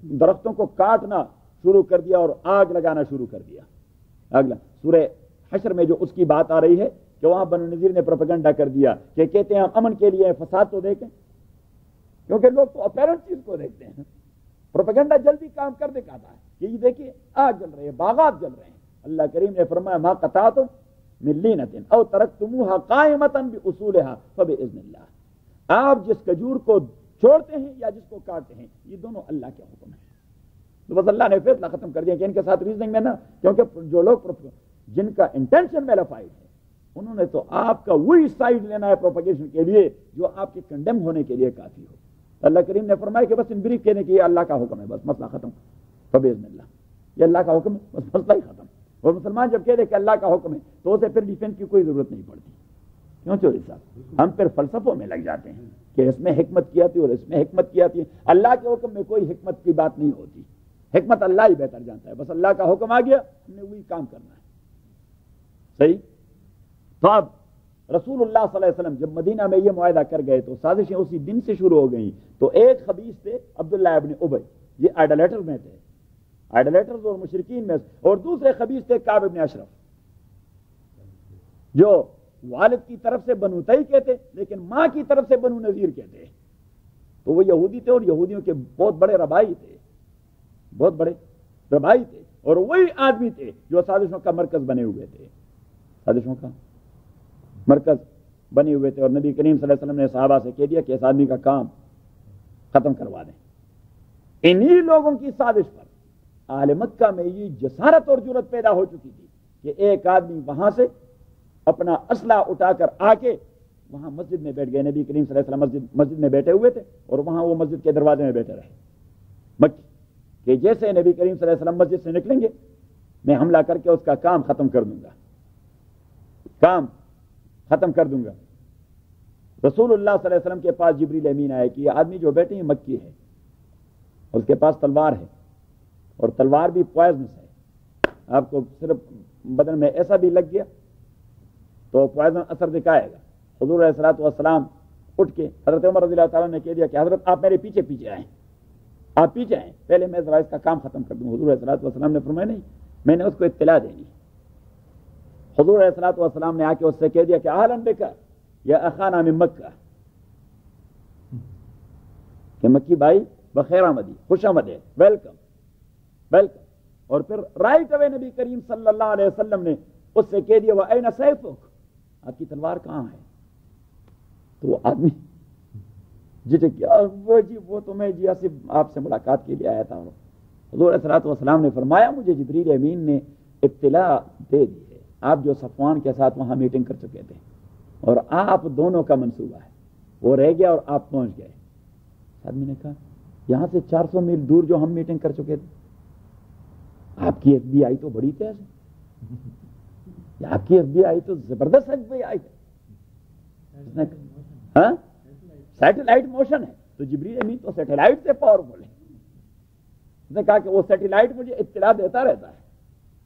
درختوں کو کاٹنا شروع کر دیا اور آگ لگانا شروع کر دیا. سورہ حشر میں جو اس کی بات آ رہی ہے کہ وہاں بنو نذیر نے پروپیگنڈا کر دیا کہ کہتے ہیں ہم امن کے لیے فساد تو دیکھیں، کیونکہ لوگ تو اپیرنٹ چیز کو دیکھتے ہیں. پروپیگنڈا جلدی کام کر دکھاتا ہے کہ یہ دیکھیے آگ جل رہی ہے، باغات جل رہے ہیں. اللہ کریم نے فرمایا ما قطعتم من لینۃ او ترکتموها قائمۃ باصولها فباذن اللہ. آپ جس کھجور کو چھوڑتے ہیں یا جس کو کاٹتے ہیں، یہ دونوں اللہ کے حکم ہیں. تو بس اللہ نے فیصلہ ختم کر دیا کہ ان کے ساتھ ریزننگ میں نا، کیونکہ جو لوگ جن کا انٹینشن میلافائڈ ہے انہوں نے تو آپ کا وہی سائڈ لینا ہے پروپیگیشن کے لیے جو آپ کے کنڈیم ہونے کے لیے کافی ہو. اللہ کریم نے فرمایا کہ بس ان بریف کہنے کی یہ اللہ کا حکم ہے، بس مسئلہ ختم. فباذن اللہ، یہ اللہ کا حکم ہے، بس مسئلہ ہی ختم. اور مسلمان جب کہہ دے کہ اللہ کا حکم ہے تو اسے پھر ڈیفینس کی کوئی ضرورت نہیں پڑتی. کیوں چوری صاحب؟ ہم پھر فلسفوں میں لگ جاتے ہیں کہ اس میں حکمت کی آتی ہے اور اس میں حکمت کی آتی ہے. اللہ کے حکم میں کوئی حکمت کی بات نہیں ہوتی، حکمت اللہ ہی بہتر جانتا ہے. بس اللہ کا حکم آ گیا، ہم نے وہی کام کرنا ہے. صحیح. تو اب رسول اللہ صلی اللہ علیہ وسلم جب مدینہ میں یہ معاہدہ کر گئے تو سازشیں اسی دن سے شروع ہو گئیں. تو ایک خبیث تھے عبداللہ ابن ابی، یہ آئیڈولیٹر میں تھے، آئیڈولیٹرز اور مشرکین میں، اور دوسرے خبیث تھے کعب ابن اشرف، جو والد کی طرف سے بنو تئی کہتے لیکن ماں کی طرف سے بنو نذیر کہتے. تو وہ یہودی تھے اور یہودیوں کے بہت بڑے ربائی تھے، بہت بڑے ربائی تھے، اور وہی آدمی تھے جو سازشوں کا مرکز بنے ہوئے تھے، سازشوں کا مرکز بنے ہوئے تھے. اور نبی کریم صلی اللہ علیہ وسلم نے صحابہ سے کہہ دیا کہ اس آدمی کا کام ختم کروا دیں. انہی لوگوں کی سازش پر اہل مکہ میں یہ جسارت اور جرت پیدا ہو چکی تھی کہ ایک آدمی وہاں سے اپنا اسلحہ اٹھا کر آ کے وہاں مسجد میں بیٹھ گئے. نبی کریم صلی اللہ علیہ وسلم مسجد میں بیٹھے ہوئے تھے اور وہاں وہ مسجد کے دروازے میں بیٹھے رہے مکی کہ جیسے نبی کریم صلی اللہ علیہ وسلم مسجد سے نکلیں گے میں حملہ کر کے اس کا کام ختم کر دوں گا، کام ختم کر دوں گا. رسول اللہ صلی اللہ علیہ وسلم کے پاس جبریل امین آئے کہ یہ آدمی جو بیٹھے ہیں مکی ہے، اس کے پاس تلوار ہے اور تلوار بھی پوائزنس ہے. آپ کو صرف بدن میں ایسا بھی لگ گیا تو پوائزن اثر دکھائے گا. حضور علیہ الصلوۃ والسلام اٹھ کے حضرت عمر رضی اللہ تعالیٰ نے کہہ دیا کہ حضرت آپ میرے پیچھے پیچھے آئیں، آپ پیچھے آئیں، پہلے میں ذرا اس کا کام ختم کر دوں. حضور علیہ الصلوۃ والسلام نے فرمایا نہیں، میں نے اس کو اطلاع دینی. حضور علیہ الصلوۃ والسلام نے آ کے اس سے کہہ دیا کہ اہلا بک یا اخانا من مکہ، کہ مکی بھائی بخیر آمدی، خوش آمد ہے، ویلکم ویلکم. اور پھر رائٹ اوے نبی کریم صلی اللہ علیہ وسلم نے اس سے کہہ دیا وَأَيْنَ سَيْفُكَ، آپ کی تلوار کہاں ہے؟ تو وہ آدمی جھٹک گیا، وہ تو میں جی آپ سے ملاقات کے لیے آیا تھا. حضور علیہ الصلوۃ والسلام نے فرمایا مجھے جبریل امین نے اطلاع دے دی ہے، آپ جو صفوان کے ساتھ وہاں میٹنگ کر چکے تھے اور آپ دونوں کا منصوبہ ہے وہ رہ گیا اور آپ پہنچ گئے. آدمی نے کہا یہاں سے 400 میل دور جو ہم میٹنگ کر چکے تھے، آپ کی ایف بی آئی تو بڑی تیز ہے، آپ کی ایف بی آئی تو زبردست ایف بی آئی ہے، ہاں سیٹلائٹ موشن ہے. تو جبریل امین تو سیٹلائٹ سے پاورفل ہے. اس نے کہا کہ وہ سیٹلائٹ مجھے اطلاع دیتا رہتا ہے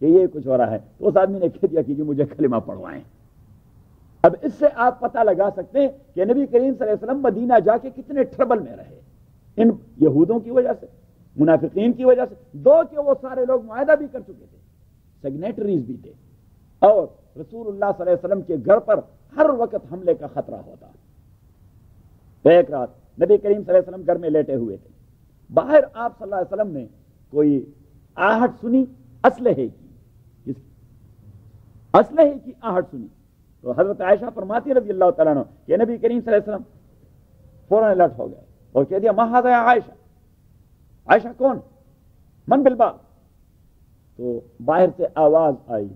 کہ یہ کچھ ہو رہا ہے. تو اس آدمی نے کہہ دیا کہ جی مجھے کلمہ پڑھوائیں. اب اس سے آپ پتہ لگا سکتے ہیں کہ نبی کریم صلی اللہ علیہ وسلم مدینہ جا کے کتنے ٹربل میں رہے، ان یہودوں کی وجہ سے، منافقین کی وجہ سے. دو کہ وہ سارے لوگ معاہدہ بھی کر چکے تھے، سگنیٹریز بھی تھے، اور رسول اللہ صلی اللہ علیہ وسلم کے گھر پر ہر وقت حملے کا خطرہ ہوتا. تو ایک رات نبی کریم صلی اللہ علیہ وسلم گھر میں لیٹے ہوئے تھے، باہر آپ صلی اللہ علیہ وسلم نے کوئی آہٹ سنی اسلحے کی، اسلحے کی آہٹ سنی. تو حضرت عائشہ فرماتی رضی اللہ تعالیٰ عنہ کہ نبی کریم صلی اللہ علیہ وسلم فوراً الرٹ ہو گئے اور کہہ دیا ما ھذا یا عائشہ، عائشہ کون، من بالباب. تو باہر سے آواز آئی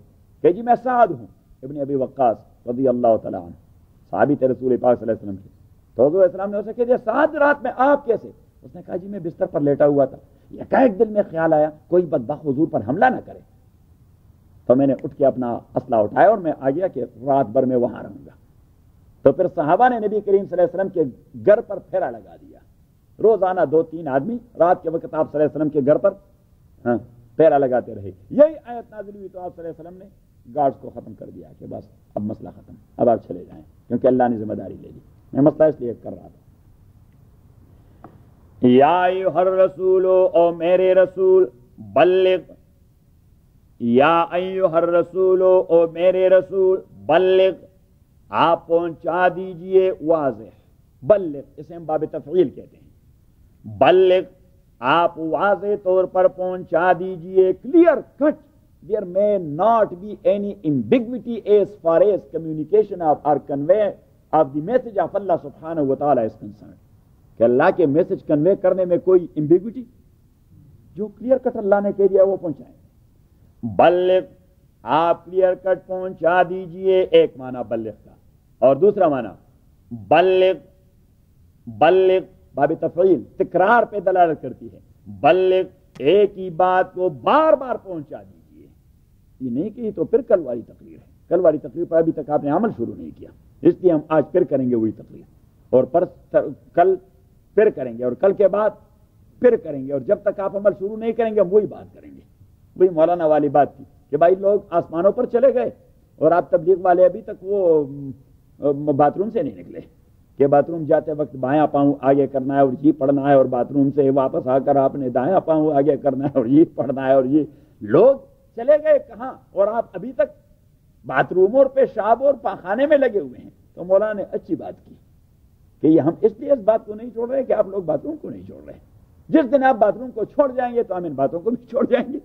کہ جی میں سعد ہوں ابن ابی وقاص رضی اللہ تعالیٰ عنہ، صحابی تھے رسول پاک صلی اللہ علیہ وسلم کے. تو حضور علیہ السلام نے اسے کہہ دیا سعد رات میں آپ کیسے؟ اس نے کہا جی میں بستر پر لیٹا ہوا تھا، ایک دل میں خیال آیا کوئی بدبخت حضور پر حملہ نہ کرے، تو میں نے اٹھ کے اپنا اسلحہ اٹھایا اور میں آ گیا کہ رات بھر میں وہاں رہوں گا. تو پھر صحابہ نے نبی کریم صلی اللہ علیہ وسلم کے گھر پر پھیرا لگا دیا. روزانہ 2-3 آدمی رات کے وقت آپ صلی اللہ علیہ وسلم کے گھر پر پھیرا لگاتے رہے. یہی آیت نازل ہوئی تو آپ صلی اللہ علیہ وسلم نے گارڈز کو ختم کر دیا کہ بس اب مسئلہ ختم، اب آپ چلے جائیں، کیونکہ اللہ نے ذمہ داری لے لی. میں مسئلہ اس لیے کر رہا تھا. یا ایھا الرسول، او میرے رسول، بلغ، یا ایھا الرسول، او میرے رسول، بلغ، آپ پہنچا دیجئے واضح، بلغ اسے ہم باب تفعیل کہتے ہیں، بلغ آپ واضح طور پر پہنچا دیجئے، clear cut, there may not be any ambiguity as far as communication of or convey of the message of Allah subhanahu wa ta'ala is concerned، کہ اللہ کے میسج کنوے کرنے میں کوئی ایمبیگوٹی، جو کلیئر کٹ اللہ نے کہہ دیا وہ پہنچائیں۔ بلغ آپ کلیئر کٹ پہنچا دیجئے، ایک معنی بلغ کا، اور دوسرا معنی بلغ، بلغ باب تفعیل تکرار پہ دلالت کرتی ہے، بلغ ایک ہی بات کو بار بار پہنچا دیجئے، یہ نہیں کہ یہ تو پھر کل والی تقریر ہے، کل والی تقریر پر ابھی تک آپ نے عمل شروع نہیں کیا، اس لیے ہم آج پھر کریں گے وہی تقریر، اور کل پھر کریں گے، اور کل کے بعد پھر کریں گے، اور جب تک آپ عمل شروع نہیں کریں گے ہم وہی بات کریں گے۔ وہی مولانا والی بات تھی کہ بھائی لوگ آسمانوں پر چلے گئے اور آپ تبلیغ والے ابھی تک وہ باتھ روم سے نہیں نکلے کہ باتھ روم جاتے وقت بایاں پاؤں آگے کرنا ہے اور یہ پڑھنا ہے، اور باتھ روم سے واپس آ کر آپ نے دایاں پاؤں آگے کرنا ہے اور یہ پڑھنا ہے، اور یہ لوگ چلے گئے کہاں اور آپ ابھی تک باتھ روم اور پیشاب اور پاخانے میں لگے ہوئے ہیں۔ تو مولانا نے اچھی بات کی کہ یہ ہم اس لیے اس بات کو نہیں چھوڑ رہے کہ آپ لوگ باتھ روم کو نہیں چھوڑ رہے، جس دن آپ باتھ روم کو چھوڑ جائیں گے تو ہم ان باتوں کو بھی چھوڑ جائیں گے۔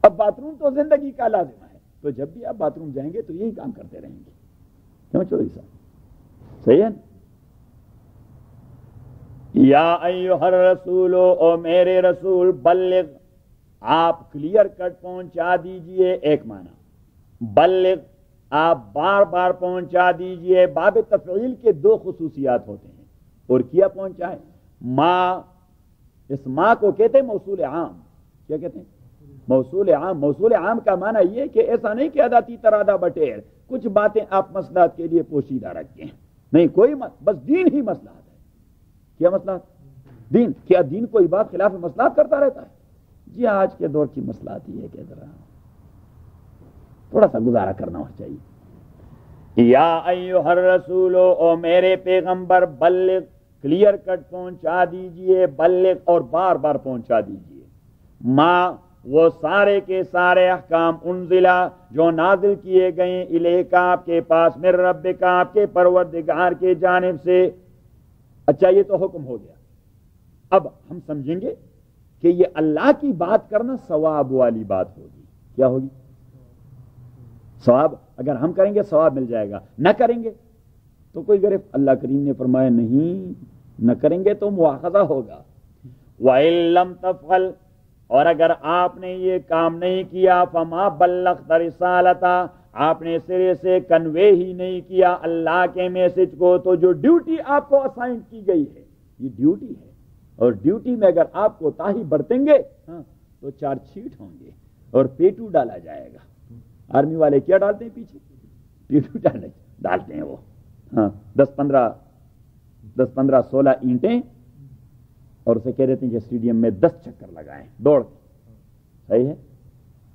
اب باتھ روم تو زندگی کا لازمہ ہے، تو جب بھی آپ باتھ روم جائیں گے تو یہی کام کرتے رہیں گے، کیوں چوری صاحب؟ صحیح ہے نا؟ یا ایھا الرسول، او میرے رسول، بلغ آپ کلیئر کٹ پہنچا دیجئے، ایک معنی بلغ آپ بار بار پہنچا دیجئے۔ باب تفعیل کے دو خصوصیات ہوتے ہیں، اور کیا پہنچائے؟ ما، اس ما کو کہتے ہیں موصول عام، کیا کہتے ہیں؟ موصول عام۔ موصول عام کا معنی یہ کہ ایسا نہیں کہ اداتی ترادہ بٹیر کچھ باتیں آپ مصلحت کے لیے پوشیدہ رکھتے ہیں، نہیں، کوئی بس دین ہی مصلحت ہے۔ کیا مصلحت؟ دین۔ کیا دین کوئی بات خلاف مصلحت کرتا رہتا ہے؟ جی آج کے دور کی مصلحت یہ ہے کہ ذرا تھوڑا سا گزارا کرنا ہو چاہیے۔ یا ایھا الرسول، او میرے پیغمبر، بلغ کلیئر کٹ پہنچا دیجئے، بلغ اور بار بار پہنچا دیجئے، ما وہ سارے کے سارے احکام، انزلہ جو نازل کیے گئے، الیکا آپ کے پاس، من ربک آپ کے پروردگار کے جانب سے۔ اچھا یہ تو حکم ہو گیا، اب ہم سمجھیں گے کہ یہ اللہ کی بات کرنا ثواب والی بات ہوگی۔ کیا ہوگی؟ ثواب۔ اگر ہم کریں گے ثواب مل جائے گا، نہ کریں گے تو کوئی گرفت۔ اللہ کریم نے فرمایا نہیں، نہ کریں گے تو مواخذہ ہوگا۔ وَإِن لَّمْ تَفْعَلْ، اور اگر آپ نے یہ کام نہیں کیا، فَمَا بَلَّغْتَ رِسَالَتَهُ، آپ نے سرے سے کنوے ہی نہیں کیا اللہ کے میسج کو، تو جو ڈیوٹی آپ کو اسائن کی گئی ہے یہ ڈیوٹی ہے، اور ڈیوٹی میں اگر آپ کو تاہی برتیں گے تو چارج شیٹ ہوں گے اور پیٹو ڈالا جائے گا۔ آرمی والے کیا ڈالتے ہیں پیچھے؟ پیٹو ڈالتے ہیں وہ، 10-15 16 اینٹیں، اور اسے کہہ دیتے ہیں کہ اسٹیڈیم میں 10 چکر لگائیں دوڑ کے، صحیح ہے،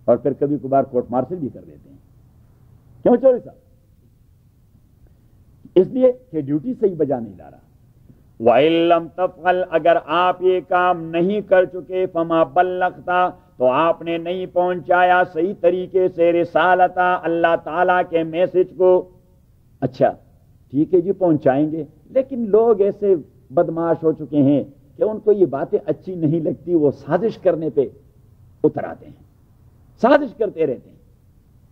اور پھر کبھی کبھار کورٹ مارشل بھی کر دیتے ہیں۔ کیوں چوری صاحب؟ اس لیے کہ ڈیوٹی صحیح بجا نہیں لا رہا۔ وَإِن لَّمْ تَفْعَلْ، اگر آپ یہ کام نہیں کر چکے، فَمَا بَلَّغْتَ، تو آپ نے نہیں پہنچایا صحیح طریقے سے رسالتا، اللہ تعالیٰ کے میسج کو۔ اچھا ٹھیک ہے جی، پہنچائیں گے، لیکن لوگ ایسے بدماش ہو چکے ہیں کہ ان کو یہ باتیں اچھی نہیں لگتی، وہ سازش کرنے پہ اتر آتے ہیں، سازش کرتے رہتے ہیں۔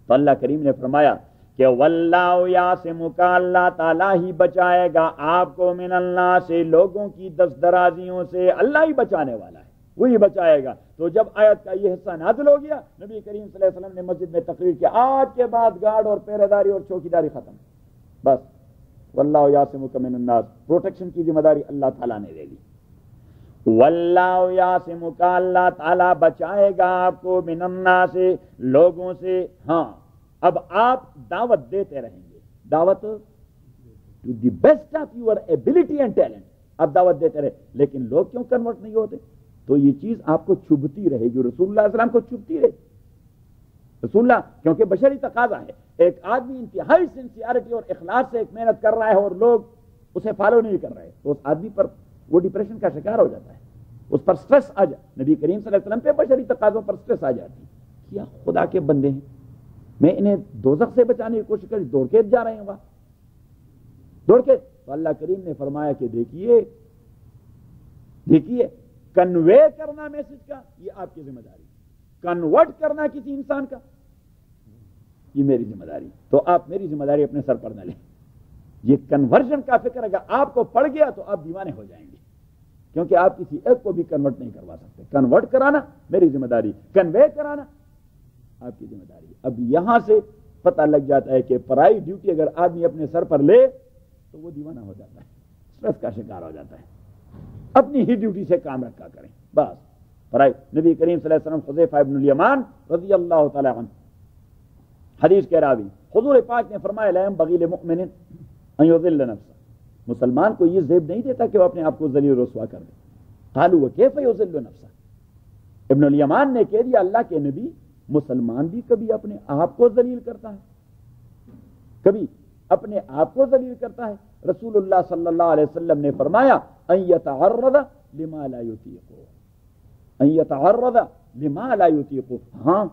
تو اللہ کریم نے فرمایا کہ واللہ یعصمک، اللہ تعالیٰ ہی بچائے گا آپ کو، من اللہ سے، لوگوں کی دست درازیوں سے، اللہ ہی بچانے والا ہے، وہی بچائے گا۔ تو جب آیت کا یہ حصہ نازل ہو گیا، نبی کریم صلی اللہ علیہ وسلم نے مسجد میں تقریر کیا، آج کے بعد گارڈ اور پہرے داری اور چوکیداری ختم، بس واللہ یعصمک من الناس، پروٹیکشن کی ذمہ داری اللہ تعالیٰ نے لے لی۔ واللہ یعصمک، اللہ تعالیٰ بچائے گا آپ کو، من الناس سے، لوگوں سے۔ ہاں اب آپ دعوت دیتے رہیں گے، دعوت to the best of your ability and talent, آپ دعوت دیتے رہے، لیکن لوگ کیوں کنورٹ نہیں ہوتے؟ تو یہ چیز آپ کو چبھتی رہے گی، رسول اللہ صلی اللہ علیہ وسلم کو چبھتی رہے، رسول اللہ، کیونکہ بشری تقاضا ہے، ایک آدمی انتہائی سنسیئرٹی اور اخلاص سے ایک محنت کر رہا ہے اور لوگ اسے فالو نہیں کر رہے، تو اس آدمی پر وہ ڈپریشن کا شکار ہو جاتا ہے، اس پر سٹریس آ جاتا۔ نبی کریم صلی اللہ علیہ وسلم پہ بشری تقاضوں پر سٹریس آ جاتی، کیا خدا کے بندے ہیں، میں انہیں دوزخ سے بچانے کی کوشش کری، دوڑ کے جا رہے ہیں وہاں، دوڑ کے. تو اللہ کریم نے فرمایا کہ دیکھیے کنوے کرنا میسج کا یہ آپ کی ذمہ داری، کنورٹ کرنا کسی انسان کا یہ میری ذمہ داری. تو آپ میری ذمہ داری اپنے سر پر نہ لیں. یہ کنورژن کا فکر اگر آپ کو پڑ گیا تو آپ دیوانے ہو جائیں گے، کیونکہ آپ کسی ایک کو بھی کنورٹ نہیں کروا سکتے. کنورٹ کرانا میری ذمہ داری، کنوے کرانا آپ کی ذمہ داری. اب یہاں سے پتہ لگ جاتا ہے کہ پرائی ڈیوٹی اگر آدمی اپنے سر پر لے تو وہ دیوانہ ہو جاتا ہے، اسٹریس کا شکار ہو جاتا ہے. اپنی ہی ڈیوٹی سے کام رکھا کریں بس. پرائی نبی کریم صلی اللہ علیہ وسلم حذیفہ ابن الیمان رضی اللہ تعالی عنہ حدیث کے راوی، حضور پاک نے فرمایا لا ينبغي لمؤمن ان يذل نفسه، مسلمان کو یہ زیب نہیں دیتا کہ وہ اپنے آپ کو ذلیل و رسوا کر دے. قالوا وكيف يذل نفسه، ابن الیمان نے کہہ دیا اللہ کے نبی مسلمان بھی کبھی اپنے آپ کو ذلیل کرتا ہے، کبھی اپنے آپ کو ذلیل کرتا ہے. رسول اللہ صلی اللہ علیہ وسلم نے فرمایا ان يتعرض لما لا يطيق، ان يتعرض لما لا يطيق. ہاں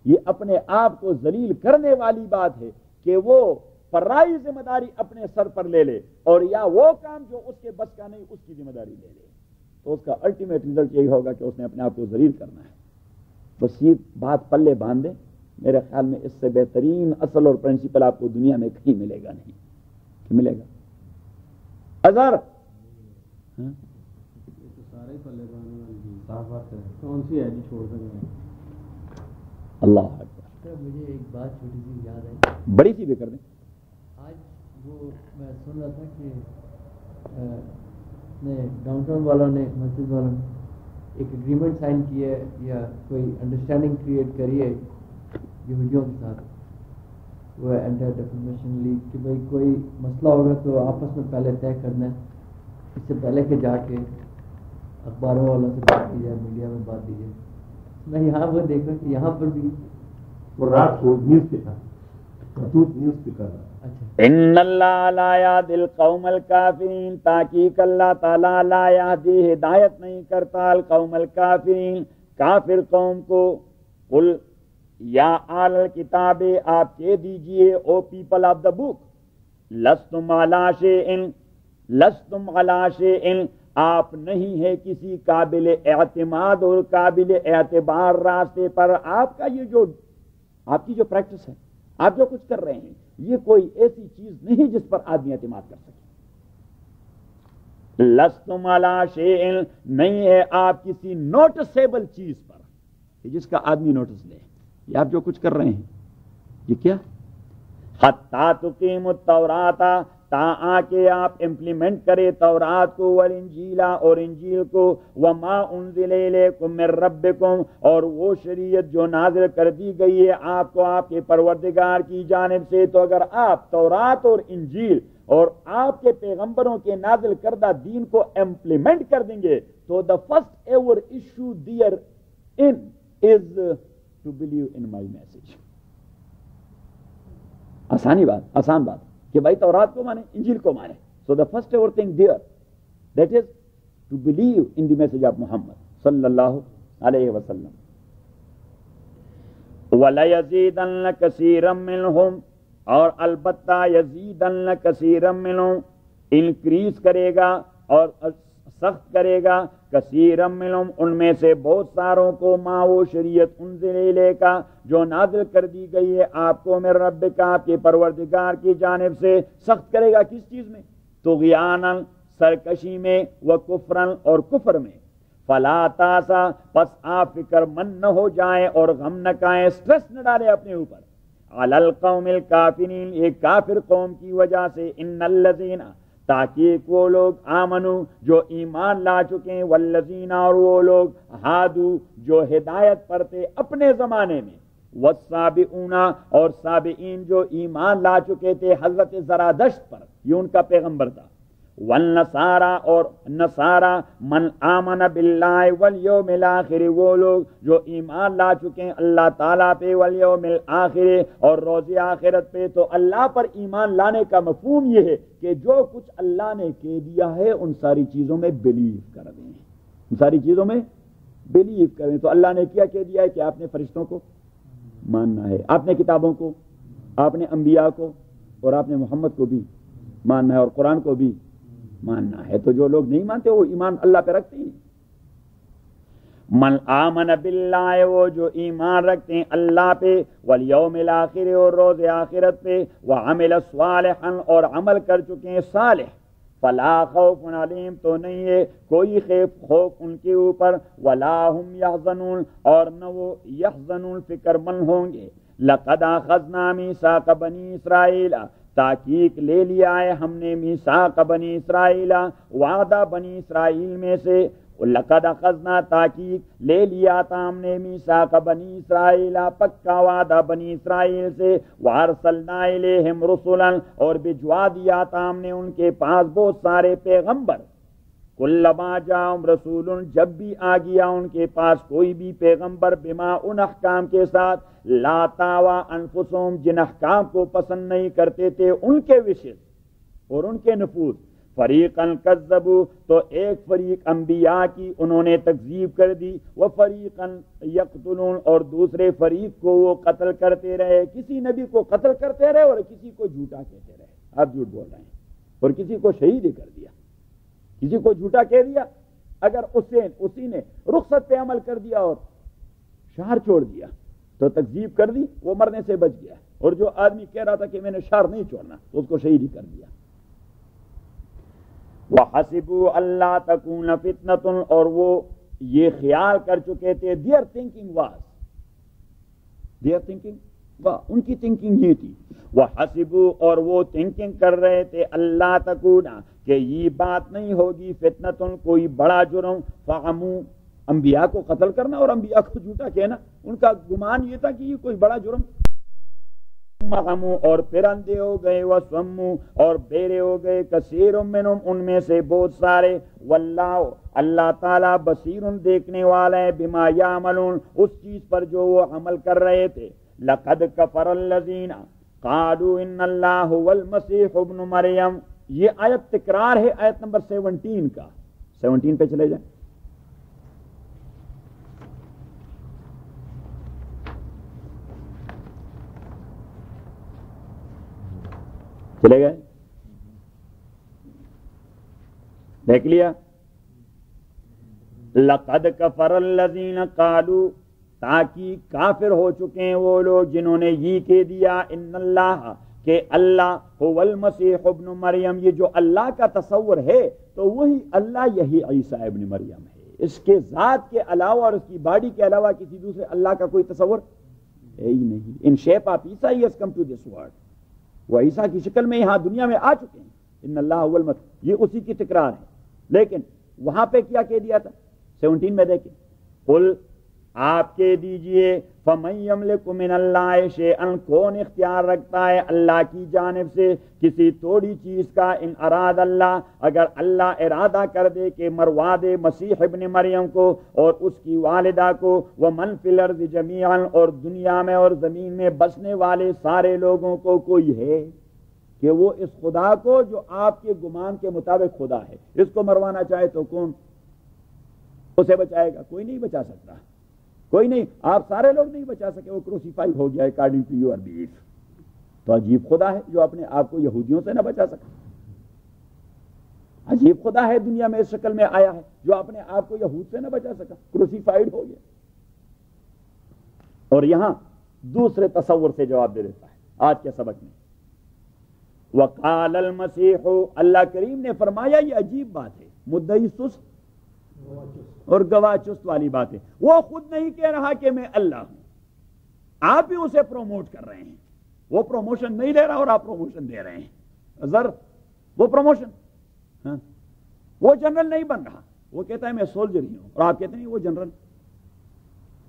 یہ اپنے آپ کو ذلیل کرنے والی بات ہے کہ وہ پرائی ذمہ داری اپنے سر پر لے لے، اور یا وہ کام جو اس کے بس کا نہیں اس کی ذمہ داری لے لے، تو اس کا الٹیمیٹ رزلٹ یہی ہوگا کہ اس نے اپنے آپ کو ذلیل کرنا ہے. بس یہ بات پلے باندھ دیں، میرے خیال میں اس سے بہترین اصل اور پرنسپل آپ کو دنیا میں کہیں ملے گا نہیں. ملے گا اظہر سارے پلے باندھ کون سی ایجی چھوڑ سکتے. اللہ اکبر. مجھے ایک بات چھوٹی سی یاد ہے، بڑی سی بھی کر دیں. آج وہ میں سن رہا تھا کہ ڈاؤن ٹاؤن والوں نے، مسجد والوں نے ایک اگریمنٹ سائن کی ہے یا کوئی انڈرسٹینڈنگ کریٹ کری ہے یہودیوں کے ساتھ، وہ اینٹی ڈیفیمیشن لیگ، کہ بھائی کوئی مسئلہ ہوگا تو آپس میں پہلے طے کرنا ہے، اس سے پہلے کہ جا کے اخباروں والوں سے بات کی جائے، میڈیا میں بات دی جائے. میں یہاں وہ دیکھا کہ یہاں پر بھی وہ رات کو نیوز پہ تھا، نیوز پہ کر رہا. ان اللہ لا یہدی القوم الکافرین، تحقیق اللہ تعالیٰ لا یہدی ہدایت نہیں کرتا القوم الکافرین کافر قوم کو. قل یا اہل الکتاب، آپ کہہ دیجئے او پیپل آف دا بک، لستم علی شیء، لستم علی شیء، آپ نہیں ہے کسی قابل اعتماد اور قابل اعتبار راستے پر. آپ کا یہ جو آپ کی جو پریکٹس ہے، آپ جو کچھ کر رہے ہیں، یہ کوئی ایسی چیز نہیں جس پر آدمی اعتماد کر سکے. لستم علی شیء، نہیں ہے آپ کسی نوٹسیبل چیز پر جس کا آدمی نوٹس لے. یہ آپ جو کچھ کر رہے ہیں یہ کیا؟ حتی تقیموا التوراۃ، تا آ کے آپ امپلیمنٹ کرے تورات کو، والانجیل اور انجیل کو، وما انزل الیکم من ربکم، اور وہ شریعت جو نازل کر دی گئی ہے آپ کو آپ کے پروردگار کی جانب سے. تو اگر آپ تورات اور انجیل اور آپ کے پیغمبروں کے نازل کردہ دین کو امپلیمنٹ کر دیں گے تو the first ever issue there in is to believe in my message. آسانی بات، آسان بات کہ بھائی تورات کو مانے، انجیل کو مانے. So the first ever thing there that is to believe in the message of Muhammad صلی اللہ علیہ وسلم. وَلَيَزِيدَنَّ كَثِيرًا مِّنْهُمْ، اور البتہ یزیدن کثیرا منہم، انکریز کرے گا اور سخت کرے گا، کثیرا منہم ان میں سے بہت ساروں کو، ما وہ شریعت انزل الیک جو نازل کر دی گئی ہے آپ کو، من ربک آپ کے پروردگار کی جانب سے. سخت کرے گا کس چیز میں؟ طغیانا سرکشی میں، وکفرا اور کفر میں. فلا تاسا پس آپ فکر مند نہ ہو جائیں اور غم نہ کھائیں، سٹریس نہ ڈالیں اپنے اوپر، علی القوم الکافرین ایک کافر قوم کی وجہ سے. ان الذین تاکہ وہ لوگ آمنو جو ایمان لا چکے ہیں، والذین اور وہ لوگ ہادو جو ہدایت پر تھے اپنے زمانے میں، والسابئون اور سابئین جو ایمان لا چکے تھے حضرت زرادشت پر، یہ ان کا پیغمبر تھا. والنصارى اور نصارى من آمن باللہ والیوم الآخر وہ لوگ جو ایمان لا چکے ہیں اللہ تعالیٰ پہ، والیوم الآخر اور روز آخرت پہ. تو اللہ پر ایمان لانے کا مفہوم یہ ہے کہ جو کچھ اللہ نے کہہ دیا ہے ان ساری چیزوں میں بلیو کر دیں، ان ساری چیزوں میں بلیو کریں. تو اللہ نے کیا کہہ دیا ہے کہ آپ نے فرشتوں کو ماننا ہے. آپ نے کتابوں کو، آپ نے انبیاء کو، اور آپ نے محمد کو بھی ماننا ہے، اور قرآن کو بھی ماننا ہے. تو جو لوگ نہیں مانتے وہ ایمان اللہ پہ رکھتے ہیں. من آمن باللہ، وہ جو ایمان رکھتے ہیں اللہ پہ، والیوم الآخر، اور روز آخرت پہ، وعمل صالحا، اور عمل کر چکے ہیں صالح، فلا خوف علیم، تو نہیں ہے کوئی خوف ان کے اوپر، ولا هم يحزنون، اور نہ وہ یحزنون فکر مند ہوں گے. لقد اخذنا میثاق بنی اسرائیل، تحقیق لے لیا ہے ہم نے میثاق بنی اسرائیل، وعدہ بنی اسرائیل میں سے. لقد اخذنا، تحقیق لے لیا تھا ہم نے میثاق بنی اسرائیل، پکا وعدہ بنی اسرائیل سے. وارسلنا الیہم رسلا، اور بھجوا دیا تھا ہم نے ان کے پاس بہت سارے پیغمبر. کلما جاءہم رسول، جب بھی آ گیا ان کے پاس کوئی بھی پیغمبر، بما، ان احکام کے ساتھ، لا تاوا انفسہم، جن احکام کو پسند نہیں کرتے تھے ان کے وشز اور ان کے نفوذ. فریقاً کذبوا، تو ایک فریق انبیاء کی انہوں نے تکذیب کر دی. وفریقاً یقتلون، اور دوسرے فریق کو وہ قتل کرتے رہے. کسی نبی کو قتل کرتے رہے اور کسی کو جھوٹا کہتے رہے. آپ جھوٹ بول رہے ہیں، اور کسی کو شہید ہی کر دیا، کسی کو جھوٹا کہہ دیا. اگر اسی نے رخصت پہ عمل کر دیا اور شہر چھوڑ دیا تو تکذیب کر دی، وہ مرنے سے بچ گیا. اور جو آدمی کہہ رہا تھا کہ میں نے شہر نہیں چھوڑنا، تو اس کو شہید ہی کر دیا. وَحَسِبُوا أَلَّا تَكُونَ فِتْنَةٌ، اور وہ یہ خیال کر چکے تھے. their thinking ان کی تھنکنگ یہ تھی. وَحَسِبُوا، اور وہ تھنکنگ کر رہے تھے، اللہ تکون، کہ یہ بات نہیں ہوگی، فتنتن، کوئی بڑا جرم. فَعَمُوا، انبیاء کو قتل کرنا اور انبیاء کو جھوٹا کہنا، ان کا گمان یہ تھا کہ یہ کوئی بڑا جرم. مَعَمُوا، اور پھر اندھے ہو گئے، وَسَمُّوا، اور بیرے ہو گئے، کثیر منہم، ان میں سے بہت سارے. واللہ، اللہ تعالیٰ، بصیر، دیکھنے والا ہے، بما یعملون، اس چیز پر جو وہ عمل کر رہے تھے. لقد کفر الذین قالوا ان اللہ هو المسیح ابن مریم. یہ آیت تکرار ہے آیت نمبر 17 کا. 17 پہ چلے جائیں. چلے گئے؟ دیکھ لیا. لقد کفر الذین قالوا، تاکہ کافر ہو چکے ہیں وہ لوگ جنہوں نے یہ کہہ دیا، ان اللہ، کہ اللہ، هو المسیح ابن مریم، یہ جو اللہ کا تصور ہے تو وہی اللہ، یہی عیسیٰ ابن مریم ہے. اس کے ذات کے علاوہ اور اس کی باڈی کے علاوہ کسی دوسرے اللہ کا کوئی تصور ہے ہی نہیں. ان شیپ آف عیسیٰ he has come to this world, وہ عیسیٰ کی شکل میں یہاں دنیا میں آ چکے ہیں. ان اللہ هو المسیح، یہ اسی کی تکرار ہے. لیکن وہاں پہ کیا کہہ دیا تھا 17 میں؟ دیکھیں، قل، آپ کہہ دیجئے، فَمَن يَمْلِكُ مِنَ اللَّهِ شَيْئًا، کون اختیار رکھتا ہے اللہ کی جانب سے کسی تھوڑی چیز کا، ان اراد اللہ، اگر اللہ ارادہ کر دے کہ مروا دے مسیح ابن مریم کو اور اس کی والدہ کو، وَمَن فِي الْأَرْضِ جَمِيعًا، اور دنیا میں اور زمین میں بسنے والے سارے لوگوں کو، کوئی ہے کہ وہ اس خدا کو جو آپ کے گمان کے مطابق خدا ہے، اس کو مروانا چاہے تو کون اسے بچائے گا؟ کوئی نہیں بچا سکتا، کوئی نہیں. آپ سارے لوگ نہیں بچا سکے، وہ کروسیفائی ہو گیا اکارڈنگ ٹو یور بیلیف. تو عجیب خدا ہے جو اپنے آپ کو یہودیوں سے نہ بچا سکا. عجیب خدا ہے دنیا میں اس شکل میں آیا ہے جو اپنے آپ کو یہود سے نہ بچا سکا، کروسیفائیڈ ہو گیا. اور یہاں دوسرے تصور سے جواب دے دیتا ہے آج کے سبق میں. وقال المسیح، اللہ کریم نے فرمایا، یہ عجیب بات ہے، مدعی سست اور گواہ چست والی بات ہے. وہ خود نہیں کہہ رہا کہ میں اللہ ہوں، آپ بھی اسے پروموٹ کر رہے ہیں. وہ پروموشن نہیں دے رہا اور آپ پروموشن دے رہے ہیں. وہ پروموشن، وہ جنرل نہیں بن رہا، وہ کہتا ہے میں سولجر ہی ہوں، اور آپ کہتے ہیں وہ جنرل.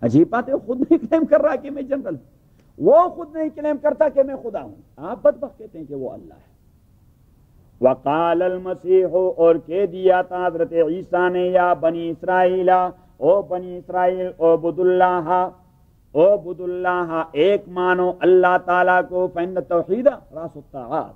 عجیب بات ہے، وہ خود نہیں کلیم کر رہا کہ میں جنرل ہوں، وہ خود نہیں کلیم کرتا کہ میں خدا ہوں. آپ بدبخت کہتے ہیں کہ وہ اللہ ہے. وقال المسیح، اور کہہ دیا تھا حضرت عیسیٰ نے، یا بنی اسرائیل، او بنی اسرائیل، اعبد اللہ، ایک مانو اللہ تعالیٰ کو، فإن التوحید راس الطاعات.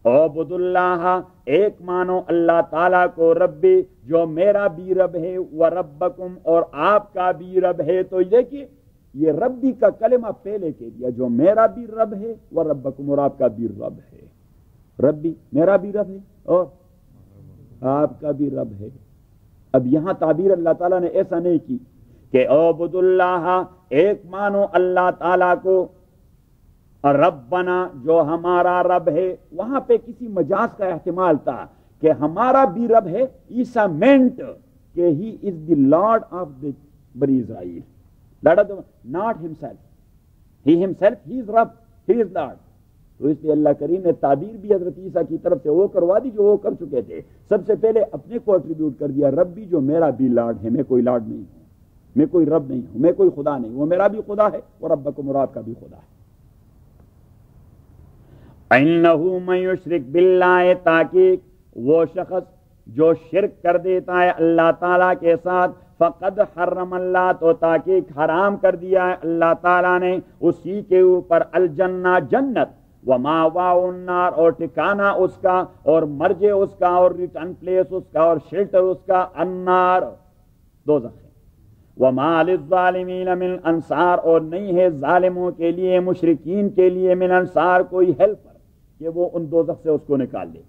اعبد اللہ، ایک مانو اللہ تعالیٰ کو، ربی، جو میرا بھی رب ہے، وربکم، اور آپ کا بھی رب ہے. تو دیکھیے یہ ربی کا کلمہ پہلے کہہ دیا، جو میرا بھی رب ہے وہ ربکم، اور آپ کا بھی رب ہے۔ ربی میرا بھی رب ہے اور آپ کا بھی رب ہے۔ اب یہاں تعبیر اللہ تعالیٰ نے ایسا نہیں کی کہ اعبد اللہ، ایک مانو اللہ تعالیٰ کو، ربنا جو ہمارا رب ہے۔ وہاں پہ کسی مجاز کا احتمال تھا کہ ہمارا بھی رب ہے، عیسیٰ مینٹ کہ ہی از دی لارڈ آف دی بنی اسرائیل، ناٹ ہمسیلف، ہی ہمسیلف ہی از رب، ہی از لارڈ۔ تو اس لیے اللہ کریم نے تعبیر بھی حضرت عیسیٰ کی طرف سے وہ کروا دی جو وہ کر چکے تھے۔ سب سے پہلے اپنے کو ایٹریبیوٹ کر دیا، رب بھی جو میرا بھی لارڈ ہے، میں کوئی لارڈ نہیں ہوں، میں کوئی رب نہیں ہوں، میں کوئی خدا نہیں، وہ میرا بھی خدا ہے اور ربکم، اور آپ کا بھی خدا ہے۔ اِنَّهُ مَن یُشْرِکْ بِاللَّهِ، تاکہ وہ شخص جو شرک کر دیتا ہے اللہ تعالیٰ کے ساتھ، فقد حرم اللہ، تو تاکہ حرام کر دیا ہے اللہ تعالیٰ نے اسی کے اوپر الجنہ، جنت، وماواہ النار، اور ٹھکانہ اس کا اور مرجع اس کا اور ریٹرن پلیس اس کا اور شیلٹر اس کا النار، دوزخ ہے۔ وما للظالمین من انصار، اور نہیں ہے ظالموں کے لیے، مشرکین کے لیے، من انصار کوئی ہیلپر کہ وہ ان دوزخ سے اس کو نکال دے۔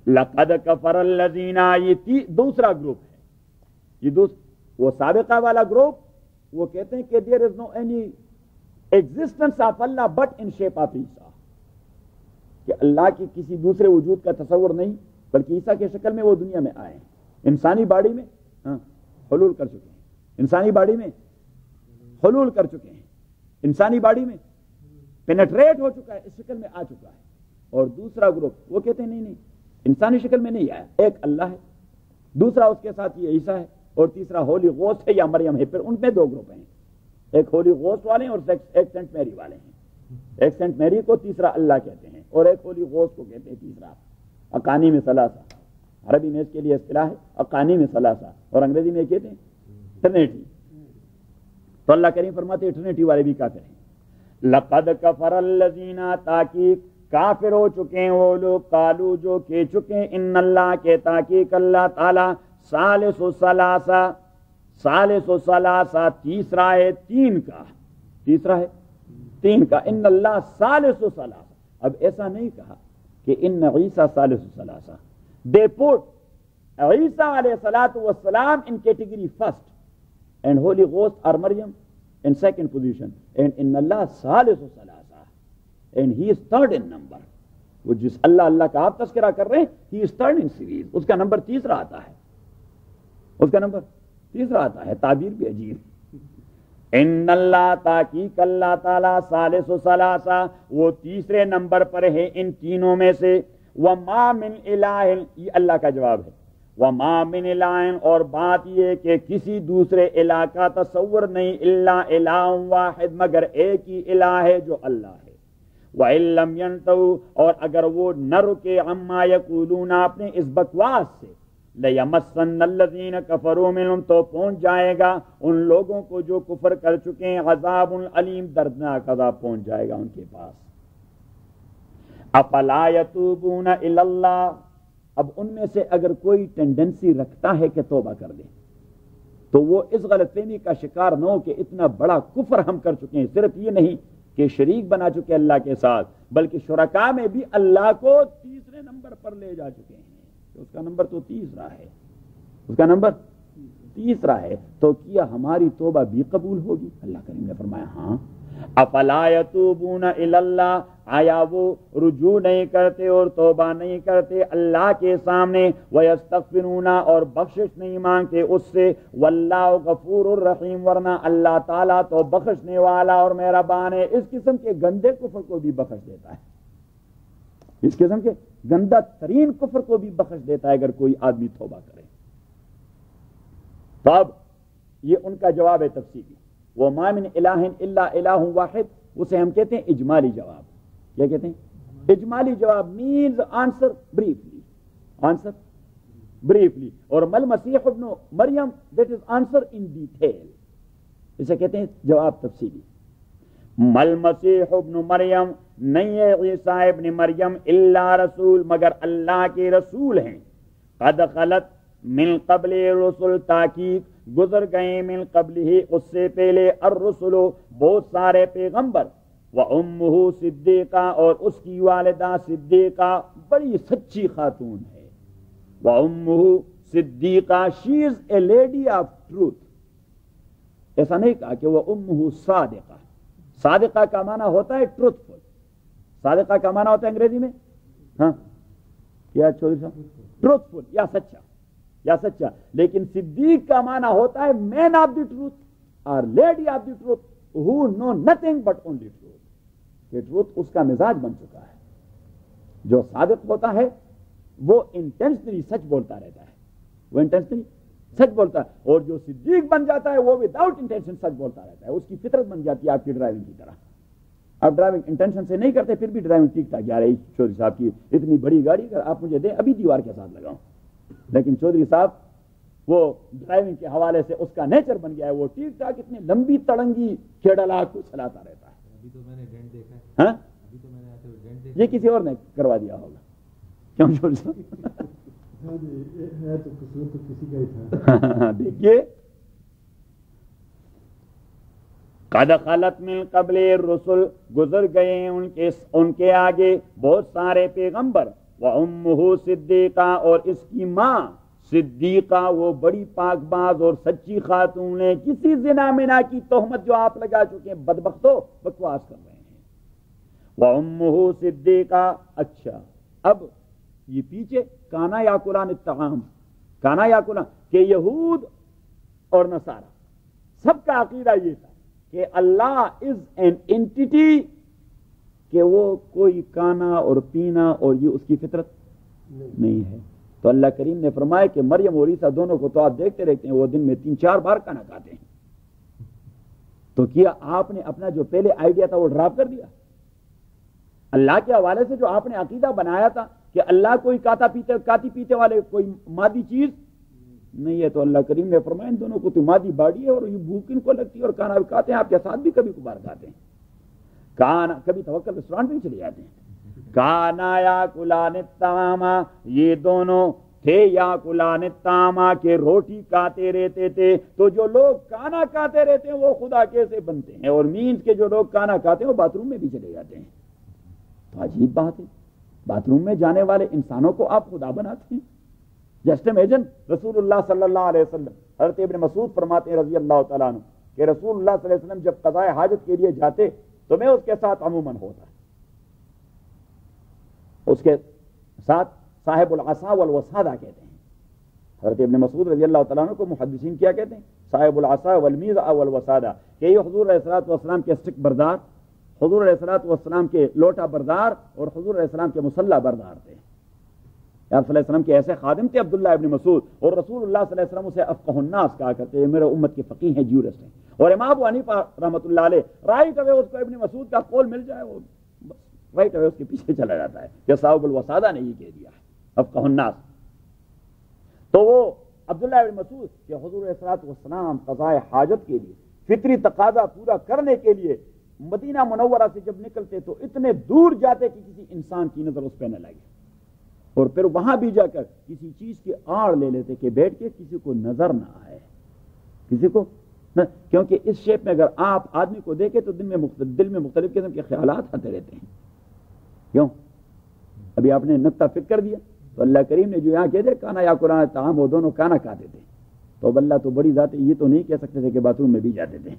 لقد کفر الذین، یہ دوسرا گروپ ہے، یہ وہ سابقہ والا گروپ، وہ کہتے ہیں کہ there is no any existence of Allah but in shape of Isa, کہ اللہ کی کسی دوسرے وجود کا تصور نہیں بلکہ عیسیٰ کی شکل میں وہ دنیا میں آئے ہیں، انسانی باڈی میں حلول کر چکے ہیں، انسانی باڈی میں حلول کر چکے ہیں، انسانی باڈی میں پینیٹریٹ ہو چکا ہے، اس شکل میں آ چکا ہے۔ اور دوسرا گروپ وہ کہتے ہیں نہیں، انسانی شکل میں نہیں آیا، ایک اللہ ہے، دوسرا اس کے ساتھ یہ عیسیٰ ہے، اور تیسرا ہولی غوث ہے یا مریم ہے۔ پھر ان میں دو گروپ ہیں، ایک ہولی غوث والے ہیں اور ایک سینٹ میری والے ہیں۔ ایک سینٹ میری کو تیسرا اللہ کہتے ہیں اور ایک ہولی غوث کو کہتے ہیں تیسرا اقانیم ثلاثہ۔ عربی میں اس کے لیے اصطلاح ہے اقانیم ثلاثہ، اور انگریزی میں کہتے ہیں ٹرنیٹی۔ تو اللہ کریم فرماتے ہیں ٹرنیٹی والے بھی کافر ہیں۔ لقد کفر الذین، تاکہ کافر ہو چکے ہیں وہ لوگ، قالو جو کہہ چکے ہیں، ان اللہ کے تاکہ اللہ تعالی ثالث ثلاثہ، ثالث ثلاثہ تیسرا ہے تین کا، تیسرا ہے تین کا، ان اللہ ثالث ثلاثہ۔ اب ایسا نہیں کہا کہ ان عیسیٰ ثالث ثلاثہ، they put عیسیٰ علیہ الصلوۃ والسلام in category first and Holy Ghost or Maryam in second position and in Allah ثالث ثلاثہ and he is third in number۔ وہ جس اللہ کا آپ تذکرہ کر رہے ہیں he is third in series، اس کا نمبر تیسرا آتا ہے، اس کا نمبر تیسرا آتا ہے۔ تعبیر بھی عجیب، ان اللہ، تاکہ اللہ تعالیٰ ثالث ثلاثہ، وہ تیسرے نمبر پر ہے ان تینوں میں سے۔ وما من الہ، یہ اللہ کا جواب ہے، وما من الہ، اور بات یہ کہ کسی دوسرے الہ کا تصور نہیں، الا الہ واحد، مگر ایک ہی الہ ہے جو اللہ ہے۔ وَإِن لَّمْ يَنْتَهُوا، اور اگر وہ نہ رکے، عما یقولون، اپنے اس بکواس سے، لَيَمَسَّنَّ الَّذِينَ كَفَرُوا مِنْهُمْ، تو پہنچ جائے گا ان لوگوں کو جو کفر کر چکے ہیں، عذاب علیم، دردناک عذاب پہنچ جائے گا ان کے پاس۔ اَفَلَا يَتُوبُونَ إِلَى اللَّهِ، اب ان میں سے اگر کوئی ٹینڈنسی رکھتا ہے کہ توبہ کر دے تو وہ اس غلط فہمی کا شکار نہ ہو کہ اتنا بڑا کفر ہم کر چکے ہیں، صرف یہ نہیں کہ شریک بنا چکے اللہ کے ساتھ، بلکہ شرکاء میں بھی اللہ کو تیسرے نمبر پر لے جا چکے ہیں، اس کا نمبر تو تیسرا ہے، اس کا نمبر تیسرا ہے، تو کیا ہماری توبہ بھی قبول ہوگی؟ اللہ کریم نے فرمایا ہاں۔ افلا یتوبون الی اللہ، آیا وہ رجوع نہیں کرتے اور توبہ نہیں کرتے اللہ کے سامنے، ویستغفرون، اور بخشش نہیں مانگتے اس سے، واللہ غفور الرحیم، ورنہ اللہ تعالیٰ تو بخشنے والا اور مہربان ہے۔ اس قسم کے گندے کفر کو بھی بخش دیتا ہے، اس قسم کے گندہ ترین کفر کو بھی بخش دیتا ہے اگر کوئی آدمی توبہ کرے۔ تو اب یہ ان کا جواب ہے تفصیلی، وَمَا مِنْ إِلَٰهٍ إِلَّا إِلَٰهٌ واحد، اسے ہم کہتے ہیں اجمالی جواب۔ کیا کہتے ہیں؟ اجمالی جواب means answer briefly، answer briefly، اور مل مسیح ابن مریم that is answer in detail، اسے کہتے ہیں جواب تفصیلی۔ مل مسیح ابن مریم، نہیں ہے عیسیٰ ابن مریم، الا رسول، مگر اللہ کے رسول ہیں، قد خلت من قبل رسل، تاکید گزر گئے من قبلہ اس سے پہلے الرسل بہت سارے پیغمبر، وامہ صدیقہ اور اس کی والدہ صدیقہ بڑی سچی خاتون ہے، وامہ صدیقہ شی از اے لیڈی آف ٹروتھ، ایسا نہیں کہا کہ وہ امہ صادقہ، صادقہ کا معنی ہوتا ہے ٹروتھ فل، صادقہ کا معنی ہوتا ہے انگریزی میں ہاں کیا چودھری صاحب ٹروتھ فل یا سچا، لیکن صدیق کا معنی ہوتا ہے مین آف دی ٹروتھ اور lady of the truth who know nothing but only truth, یہ ٹروتھ اس کا مزاج بن چکا ہے۔ جو صادق ہوتا ہے وہ انٹینشنلی سچ بولتا رہتا ہے، وہ انٹینشنلی سچ بولتا ہے، اور جو صدیق بن جاتا ہے وہ وداؤٹ انٹینشن سچ بولتا رہتا ہے، اس کی فطرت بن جاتی ہے آپ کی ڈرائیونگ کی طرح۔ آپ ڈرائیونگ انٹینشن سے نہیں کرتے پھر بھی ڈرائیونگ ٹھیک ٹھاک جا رہی، چودھری صاحب کی اتنی بڑی گاڑی اگر آپ مجھے دیں ابھی دیوار کے ساتھ لگاؤں، لیکن چودھری صاحب وہ ڈرائیونگ کے حوالے سے اس کا نیچر بن گیا ہے، وہ ٹھیک ٹھاک اتنی لمبی تڑنگی کھیڑلا کو چلاتا رہتا ہے۔ ابھی تو میں نے ڈینٹ دیکھا ہے، ہاں ابھی تو میں نے آتے ہوئے ڈینٹ دیکھا یہ کسی اور نے کروا دیا ہوگا، کیوں چودھری صاحب؟ ہاں جی، ہے تو قصور تو کسی کا ہی تھا۔ دیکھیے قد خلت من قبل الرسل گزر گئے ان کے آگے بہت سارے پیغمبر، وامہ صدیقہ اور اس کی ماں صدیقہ وہ بڑی پاک باز اور سچی خاتون ہے، کسی زنا منا کی تہمت جو آپ لگا چکے ہیں بدبختو بکواس کر رہے ہیں، وامہ صدیقہ۔ اچھا اب یہ پیچھے کانا یاکلان الطعام، کانا یاکلان کہ یہود اور نصارہ سب کا عقیدہ یہ تھا کہ اللہ از این اینٹی، کہ وہ کوئی کانا اور پینا اور یہ اس کی فطرت نہیں ہے۔ تو اللہ کریم نے فرمایا کہ مریم اور عیسیٰ دونوں کو تو آپ دیکھتے رہتے ہیں وہ دن میں 3-4 بار کھانا کھاتے ہیں، تو کیا آپ نے اپنا جو پہلے آئیڈیا تھا وہ ڈراپ کر دیا؟ اللہ کے حوالے سے جو آپ نے عقیدہ بنایا تھا کہ اللہ کوئی کاتی پیتے والے کوئی مادی چیز نہیں ہے، تو اللہ کریم نے فرمایا ان دونوں کو تو مادی باڑی ہے اور یہ بھوک ان کو لگتی ہے اور کھانا بھی کھاتے ہیں، آپ کے ساتھ بھی کبھی کبھار کھاتے ہیں، کھانا کبھی توکل ریسٹورانٹ بھی چلے جاتے ہیں۔ کانا یاکلان الطعام، یہ دونوں تھے یاکلان الطعام کے روٹی کھاتے رہتے تھے، تو جو لوگ کھانا کھاتے رہتے ہیں وہ خدا کیسے بنتے ہیں؟ اور مینز کے جو لوگ کھانا کھاتے ہیں وہ باتھ روم میں بھی چلے جاتے ہیں، تو عجیب بات ہے، باتھ روم میں جانے والے انسانوں کو آپ خدا بناتے ہیں۔ جسٹ امیجن رسول اللہ صلی اللہ علیہ وسلم، حضرت ابن مسعود فرماتے ہیں رضی اللہ تعالیٰ عنہ کہ رسول اللہ صلی اللہ علیہ وسلم جب قضاء حاجت کے لیے جاتے تو میں اس کے ساتھ عموماً ہوتا، اس کے ساتھ صاحب العصا والوسادہ کہتے ہیں۔ حضرت ابن مسعود رضی اللہ تعالیٰ عنہ کو محدثین کیا کہتے ہیں؟ صاحب العصا والمیزہ والوسادہ، کہ یہ حضور علیہ الصلوۃ والسلام کے اسٹک بردار، حضور علیہ الصلوۃ والسلام کے لوٹا بردار اور حضور علیہ السلام کے مسلح بردار تھے۔ آپ صلی اللہ علیہ وسلم کے ایسے خادم تھے عبداللہ ابن مسعود، اور رسول اللہ صلی اللہ علیہ وسلم اسے افقہ الناس کہا کرتے ہیں، میرے امت کے فقیہ ہیں، جیورسٹ ہیں۔ اور امام ابو حنیفہ رحمۃ اللہ علیہ رائٹ اوے اس کو ابن مسعود کا قول مل جائے وہ رائٹ اوے اس کے پیچھے چلا جاتا ہے کہ صاحب الوسادہ نے یہ کہہ دیا ہے افقہ الناس۔ تو وہ عبداللہ ابن مسعود کہ حضور علیہ الصلوۃ والسلام قضاء حاجت کے لیے فطری تقاضا پورا کرنے کے لیے مدینہ منورہ سے جب نکلتے تو اتنے دور جاتے کہ کسی انسان کی نظر اس پہ نہ لگے، اور پھر وہاں بھی جا کر کسی چیز کی آڑ لے لیتے کہ بیٹھ کے کسی کو نظر نہ آئے، کسی کو نہ، کیونکہ اس شیپ میں اگر آپ آدمی کو دیکھیں تو دل میں مختلف قسم کے خیالات آتے رہتے ہیں۔ کیوں؟ ابھی آپ نے نقطہ فکر کر دیا، تو اللہ کریم نے جو یہاں کہہ دے کانا یاکلان الطعام، وہ دونوں کھانا کھاتے تھے، تو اللہ تو بڑی ذات ہے، یہ تو نہیں کہہ سکتے تھے کہ باتھ روم میں بھی جاتے تھے۔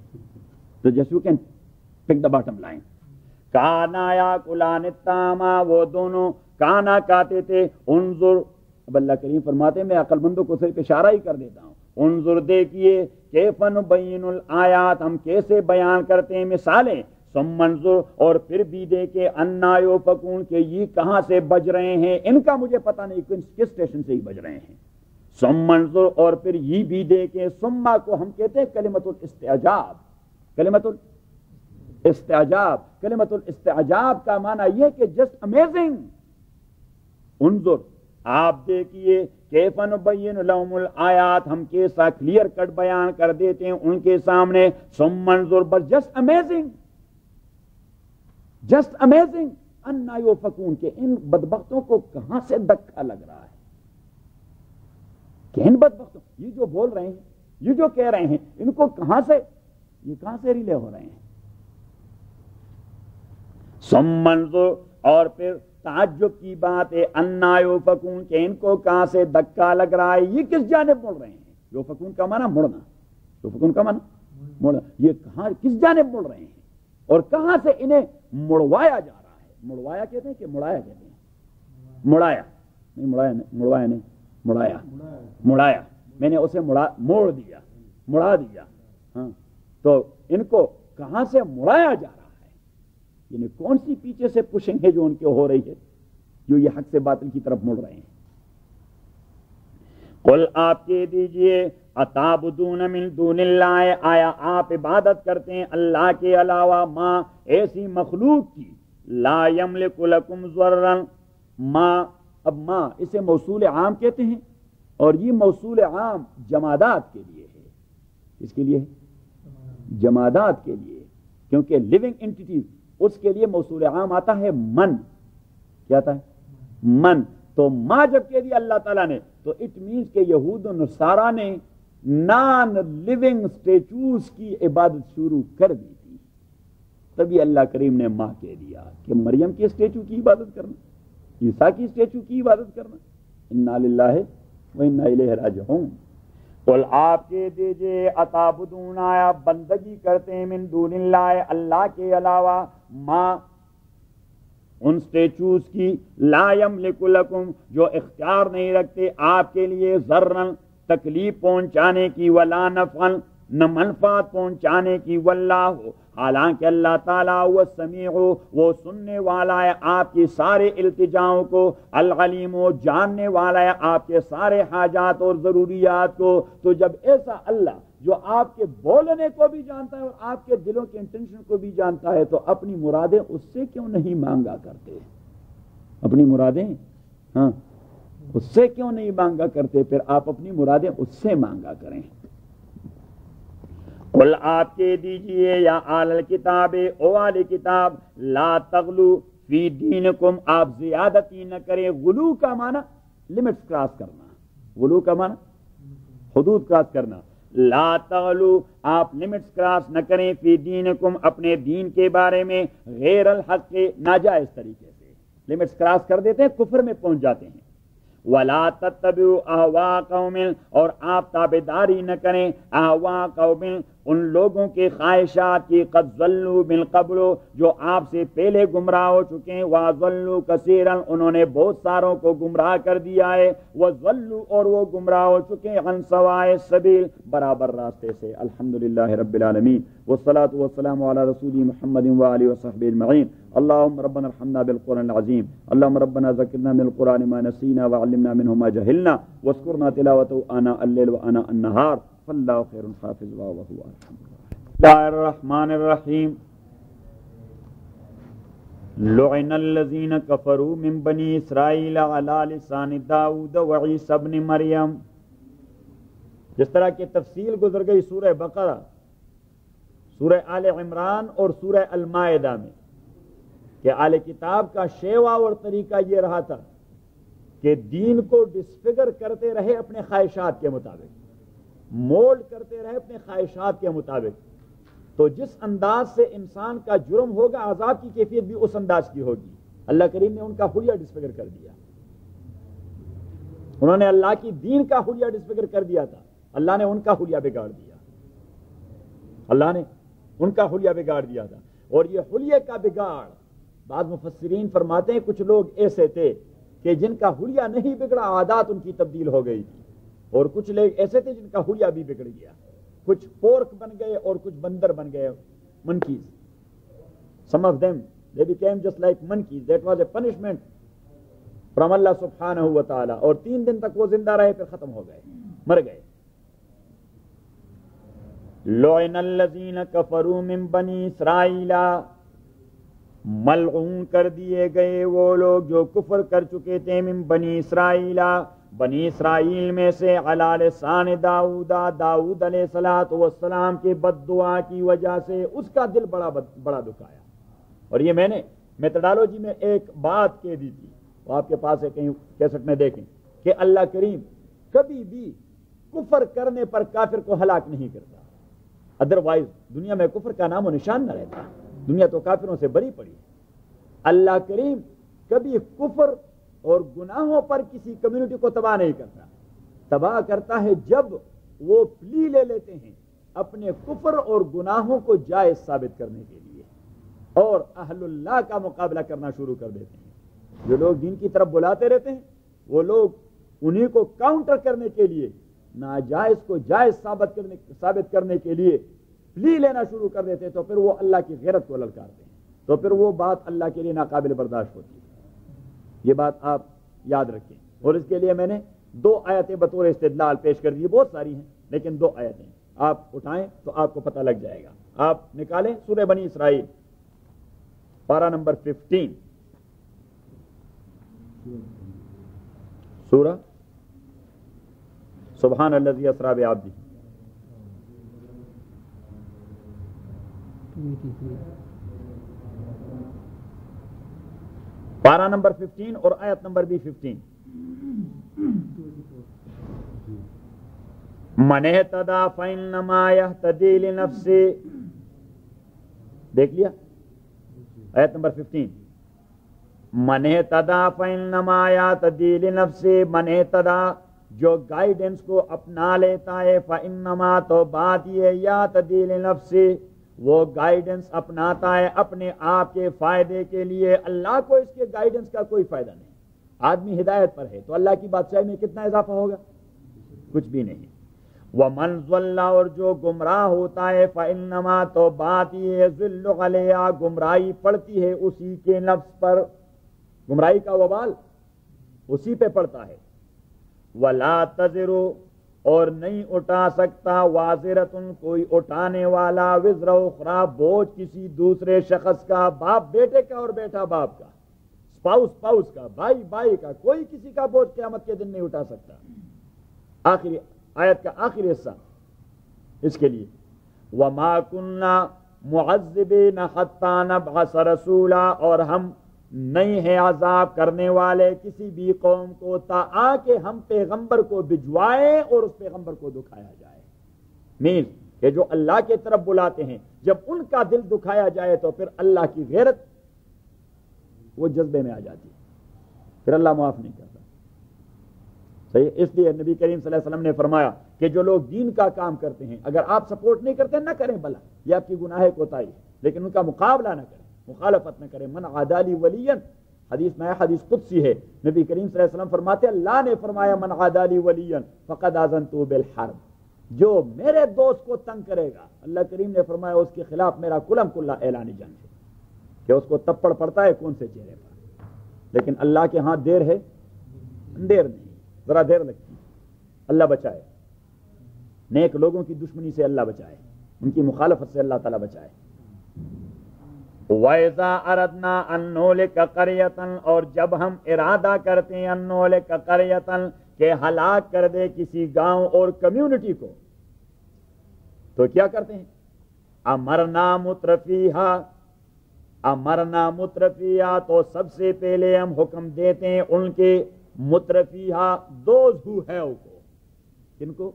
تو just you can pick the bottom line, کانا یاکلان الطعام، وہ دونوں کھانا کھاتے تھے۔ انظر، اب اللہ کریم فرماتے ہیں میں عقل مندوں کو صرف اشارہ ہی کر دیتا ہوں، انظر دیکھیے کیف نبین الآیات، ہم کیسے بیان کرتے ہیں مثالیں، ثم انظر، اور پھر بھی دیکھے انا یؤفکون، کہ یہ کہاں سے بج رہے ہیں، ان کا مجھے پتہ نہیں کس اسٹیشن سے ہی بج رہے ہیں۔ ثم انظر، اور پھر یہ بھی دیکھیں، ثم کو ہم کہتے ہیں کلمۃ الاستعجاب، کلمۃ الاستعجاب، کلمۃ الاستعجاب کا معنی یہ کہ جسٹ امیزنگ۔ انظر، آپ دیکھیے کیف نبین لہم الآیات، ہم کیسا کلیئر کٹ بیان کر دیتے ہیں ان کے سامنے۔ ثم انظر، بس جسٹ امیزنگ، جسٹ امیزنگ انا یؤفکون، کہ ان بدبختوں کو کہاں سے دھکا لگ رہا ہے، کہ ان بدبختوں یہ جو بول رہے ہیں یہ جو کہہ رہے ہیں ان کو کہاں سے ریلے ہو رہے ہیں؟ سمنظر، اور پھر تعجب کی بات ہے، انا یوفکون، کہ ان کو کہاں سے دھکا لگ رہا ہے، یہ کس جانب مڑ رہے ہیں؟ یوفکون کا معنی مڑنا، یوفکون کا معنی مڑنا، یہ کہاں کس جانب مڑ رہے ہیں اور کہاں سے انہیں مڑوایا جا رہا ہے؟ مڑوایا کہتے ہیں کہ مڑایا کہتے ہیں؟ مڑایا نہیں، مڑوایا نہیں، مڑایا میں نے اسے موڑ دیا، مڑا دیا، ہاں، تو ان کو کہاں سے مڑایا جا رہا ہے؟ یعنی کون سی پیچھے سے پشنگ ہے جو ان کے ہو رہی ہے، جو یہ حق سے باطل کی طرف مڑ رہے ہیں؟ قل، آپ کہہ دیجئے، اتعبدون من دون اللہ، آیا آپ عبادت کرتے ہیں اللہ کے علاوہ ما، ایسی مخلوق کی، لا یملک لکم ضررا، ما، اب ما اسے موصول عام کہتے ہیں اور یہ موصول عام جمادات کے لیے ہے۔ اس کے لیے جمادات کے لیے، کیونکہ لیونگ انٹیٹیز اس کے لیے موصول عام آتا ہے من، کیا آتا ہے؟ من۔ تو ما جب کہہ دیا اللہ تعالیٰ نے تو اٹ مینس کہ یہود و نصارہ نے نان لیونگ اسٹیچوز کی عبادت شروع کر دی تھی، تبھی اللہ کریم نے ماں کہہ دیا کہ مریم کی اسٹیچو کی عبادت کرنا، عیسیٰ کی اسٹیچو کی عبادت کرنا، انا للہ و انا الیہ راجعون۔ قل، آپ کہہ دیجئے، اتعبدون، آیا بندگی کرتے ہیں من دون اللہ، اللہ کے علاوہ، ماں ان اسٹیچوز کی، لا یملک لکم، جو اختیار نہیں رکھتے آپ کے لیے، ضررن، تکلیف پہنچانے کی، ولا نفعن، نہ منفعت پہنچانے کی، واللہ، حالانکہ اللہ تعالیٰ وہ سمیع، وہ سننے والا ہے آپ کی سارے التجاؤں کو، العلیم، جاننے والا ہے آپ کے سارے حاجات اور ضروریات کو۔ تو جب ایسا اللہ جو آپ کے بولنے کو بھی جانتا ہے اور آپ کے دلوں کے انٹینشن کو بھی جانتا ہے، تو اپنی مرادیں اس سے کیوں نہیں مانگا کرتے؟ اپنی مرادیں، ہاں، اس سے کیوں نہیں مانگا کرتے؟ پھر آپ اپنی مرادیں اس سے مانگا کریں۔ قل، آپ کہہ دیجئے، یا اہل الکتاب، او اہل کتاب، لا تغلو فی دینکم، آپ زیادتی نہ کریں۔ غلو کا معنی لمٹس کراس کرنا، غلو کا معنی حدود کراس کرنا۔ لا تغلو، آپ لمٹس کراس نہ کریں، فی دینکم، اپنے دین کے بارے میں، غیر الحق کے، ناجائز طریقے سے لمٹس کراس کر دیتے ہیں، کفر میں پہنچ جاتے ہیں۔ وَلَا تَتَّبِعُوا أَهْوَاءَ قَوْمٍ، اور آپ تابعداری نہ کریں احوا قوم، ان لوگوں کے خواہشات کی، قد ضلوا من قبل، جو آپ سے پہلے گمراہ ہو چکے ہیں، وَضَلُّوا كَثِيرًا، انہوں نے بہت ساروں کو گمراہ کر دیا ہے، وَضَلُّوا، اور وہ گمراہ ہو چکے ہیں، عن سواء السبیل، برابر راستے سے۔ الحمدللہ رب العالمین، والصلاة والسلام علی رسول محمد وآلہ وصحبہ اجمعین۔ اللهم ربنا ارحمنا بالقرآن العظيم، اللهم ربنا ذكرنا من القرآن ما نسينا وعلمنا منه ما جهلنا واذكرنا تلاوته آناء الليل وآناء النهار، فالله خير حافظ وهو أرحم الراحمين۔ بسم الله الرحمن الرحيم۔ لعن الذين كفروا من بني إسرائيل على لسان داود وعيسى ابن مريم۔ جس طرح کی تفصیل گزر گئی سورہ بقرہ، سورہ آل عمران اور سورہ المائدہ میں، کہ اہل کتاب کا شیوا اور طریقہ یہ رہا تھا کہ دین کو ڈسفگر کرتے رہے اپنے خواہشات کے مطابق، مولڈ کرتے رہے اپنے خواہشات کے مطابق، تو جس انداز سے انسان کا جرم ہوگا، عذاب کی کیفیت بھی اس انداز کی ہوگی۔ اللہ کریم نے ان کا حلیہ ڈسفگر کر دیا، انہوں نے اللہ کی دین کا حلیہ ڈسفگر کر دیا تھا، اللہ نے ان کا حلیہ بگاڑ دیا، اللہ نے ان کا حلیہ بگاڑ دیا تھا۔ اور یہ حلیہ کا بگاڑ، بعض مفسرین فرماتے ہیں کچھ لوگ ایسے تھے کہ جن کا حلیہ نہیں بگڑا، عادات ان کی تبدیل ہو گئی تھی، اور کچھ لوگ ایسے تھے جن کا حلیہ بھی بگڑ گیا، کچھ پورک بن گئے اور کچھ بندر بن گئے، monkeys. Some of them, they became just like monkeys. That was a punishment from Allah subhanahu wa ta'ala. اور 3 دن تک وہ زندہ رہے، پھر ختم ہو گئے، مر گئے۔ لعن الذین کفروا من بنی اسرائیل، ملعون کر دیے گئے وہ لوگ جو کفر کر چکے تھے، من بنی اسرائیل، بنی اسرائیل میں سے، علی لسان داؤد، داؤد علیہ السلام کے بد دعا کی وجہ سے اس کا دل بڑا دکھایا۔ اور یہ میں نے میتھڈالوجی میں ایک بات کہہ دی تھی، وہ آپ کے پاس ہے، کہیں کیسٹ میں دیکھیں، کہ اللہ کریم کبھی بھی کفر کرنے پر کافر کو ہلاک نہیں کرتا، ادروائز دنیا میں کفر کا نام و نشان نہ رہتا، دنیا تو کافروں سے بری پڑی ہے۔ اللہ کریم کبھی کفر اور گناہوں پر کسی کمیونٹی کو تباہ نہیں کرتا، تباہ کرتا ہے جب وہ پلی لے لیتے ہیں اپنے کفر اور گناہوں کو جائز ثابت کرنے کے لیے اور اہل اللہ کا مقابلہ کرنا شروع کر دیتے ہیں۔ جو لوگ دین کی طرف بلاتے رہتے ہیں وہ لوگ انہی کو کاؤنٹر کرنے کے لیے، ناجائز کو جائز ثابت کرنے کے لیے پلی لینا شروع کر دیتے ہیں، تو پھر وہ اللہ کی غیرت کو للکارتے ہیں، تو پھر وہ بات اللہ کے لیے ناقابل برداشت ہوتی ہے۔ یہ بات آپ یاد رکھیں، اور اس کے لیے میں نے 2 آیتیں بطور استدلال پیش کر دی، بہت ساری ہیں لیکن 2 آیتیں آپ اٹھائیں تو آپ کو پتہ لگ جائے گا۔ آپ نکالیں سورہ بنی اسرائیل پارہ نمبر 15، سورہ سبحان الذی اسری بعبدہ، پارہ نمبر 15 اور آیت نمبر بھی 15۔ من اہتدی فانما یہتدی لنفسہ، دیکھ لیا آیت نمبر 15، من اہتدی فانما یہتدی لنفسہ، من اہتدی جو گائیڈنس کو اپنا لیتا ہے، فانما تو بات یہ یہتدی لنفسہ وہ گائیڈنس اپناتا ہے اپنے آپ کے فائدے کے لیے، اللہ کو اس کے گائیڈنس کا کوئی فائدہ نہیں۔ آدمی ہدایت پر ہے تو اللہ کی بادشاہی میں کتنا اضافہ ہوگا؟ کچھ بھی نہیں۔ وَمَنْ ضَلَّ اور جو گمراہ ہوتا ہے، فَإِنَّمَا تو بات یہ ضِلُّ عَلَيْهَا گمراہی پڑتی ہے اسی کے نفس پر، گمراہی کا وبال اسی پہ پڑتا ہے۔ وَلَا تَزِرُ اور نہیں اٹھا سکتا، وازرتن کوئی اٹھانے والا، وزر اخری بوجھ کسی دوسرے شخص کا، باپ بیٹے کا اور بیٹا باپ کا، اسپاؤس کا، بھائی بھائی کا، کوئی کسی کا بوجھ قیامت کے دن نہیں اٹھا سکتا۔ آخری آیت کا آخری حصہ اس کے لیے، وَمَا كُنَّا مُعَذِّبِينَ حَتَّى نَبْعَثَ رَسُولًا اور ہم نہیں ہیں عذاب کرنے والے کسی بھی قوم کو تا کہ ہم پیغمبر کو بھجوائیں اور اس پیغمبر کو دکھایا جائے۔ مین کہ جو اللہ کی طرف بلاتے ہیں جب ان کا دل دکھایا جائے تو پھر اللہ کی غیرت وہ جذبے میں آ جاتی ہے، پھر اللہ معاف نہیں کرتا۔ صحیح، اس لیے نبی کریم صلی اللہ علیہ وسلم نے فرمایا کہ جو لوگ دین کا کام کرتے ہیں اگر آپ سپورٹ نہیں کرتے نہ کریں، بھلا یہ آپ کی گناہ کوتاہی ہے، لیکن ان کا مقابلہ نہ کریں، مخالفت نہ کریں۔ من عادی لی ولیا، حدیث میں حدیث قدسی ہے، نبی کریم صلی اللہ علیہ وسلم فرماتے اللہ نے فرمایا من عادی لی ولیا فقد آذنتہ بالحرب، جو میرے دوست کو تنگ کرے گا، اللہ کریم نے فرمایا اس کے خلاف میرا کلم کلہ اعلان جنگ ہے، کہ اس کو تپڑ پڑتا ہے کون سے چہرے پر۔ لیکن اللہ کے ہاں دیر ہے، دیر نہیں، ذرا دیر لگتی ہے۔ اللہ بچائے، نیک لوگوں کی دشمنی سے اللہ بچائے، ان کی مخالفت سے اللہ تعالیٰ بچائے۔ وَإِذَا أَرَدْنَا أَن نُهْلِكَ قَرْيَةً اور جب ہم ارادہ کرتے ہیں أن نُهْلِكَ قَرْيَةً کہ ہلاک کر دے کسی گاؤں اور کمیونٹی کو، تو کیا کرتے ہیں؟ امرنا مترفیہا تو سب سے پہلے ہم حکم دیتے ہیں ان کے مترفیہا، دوز ہو ہیو کو، کن کو؟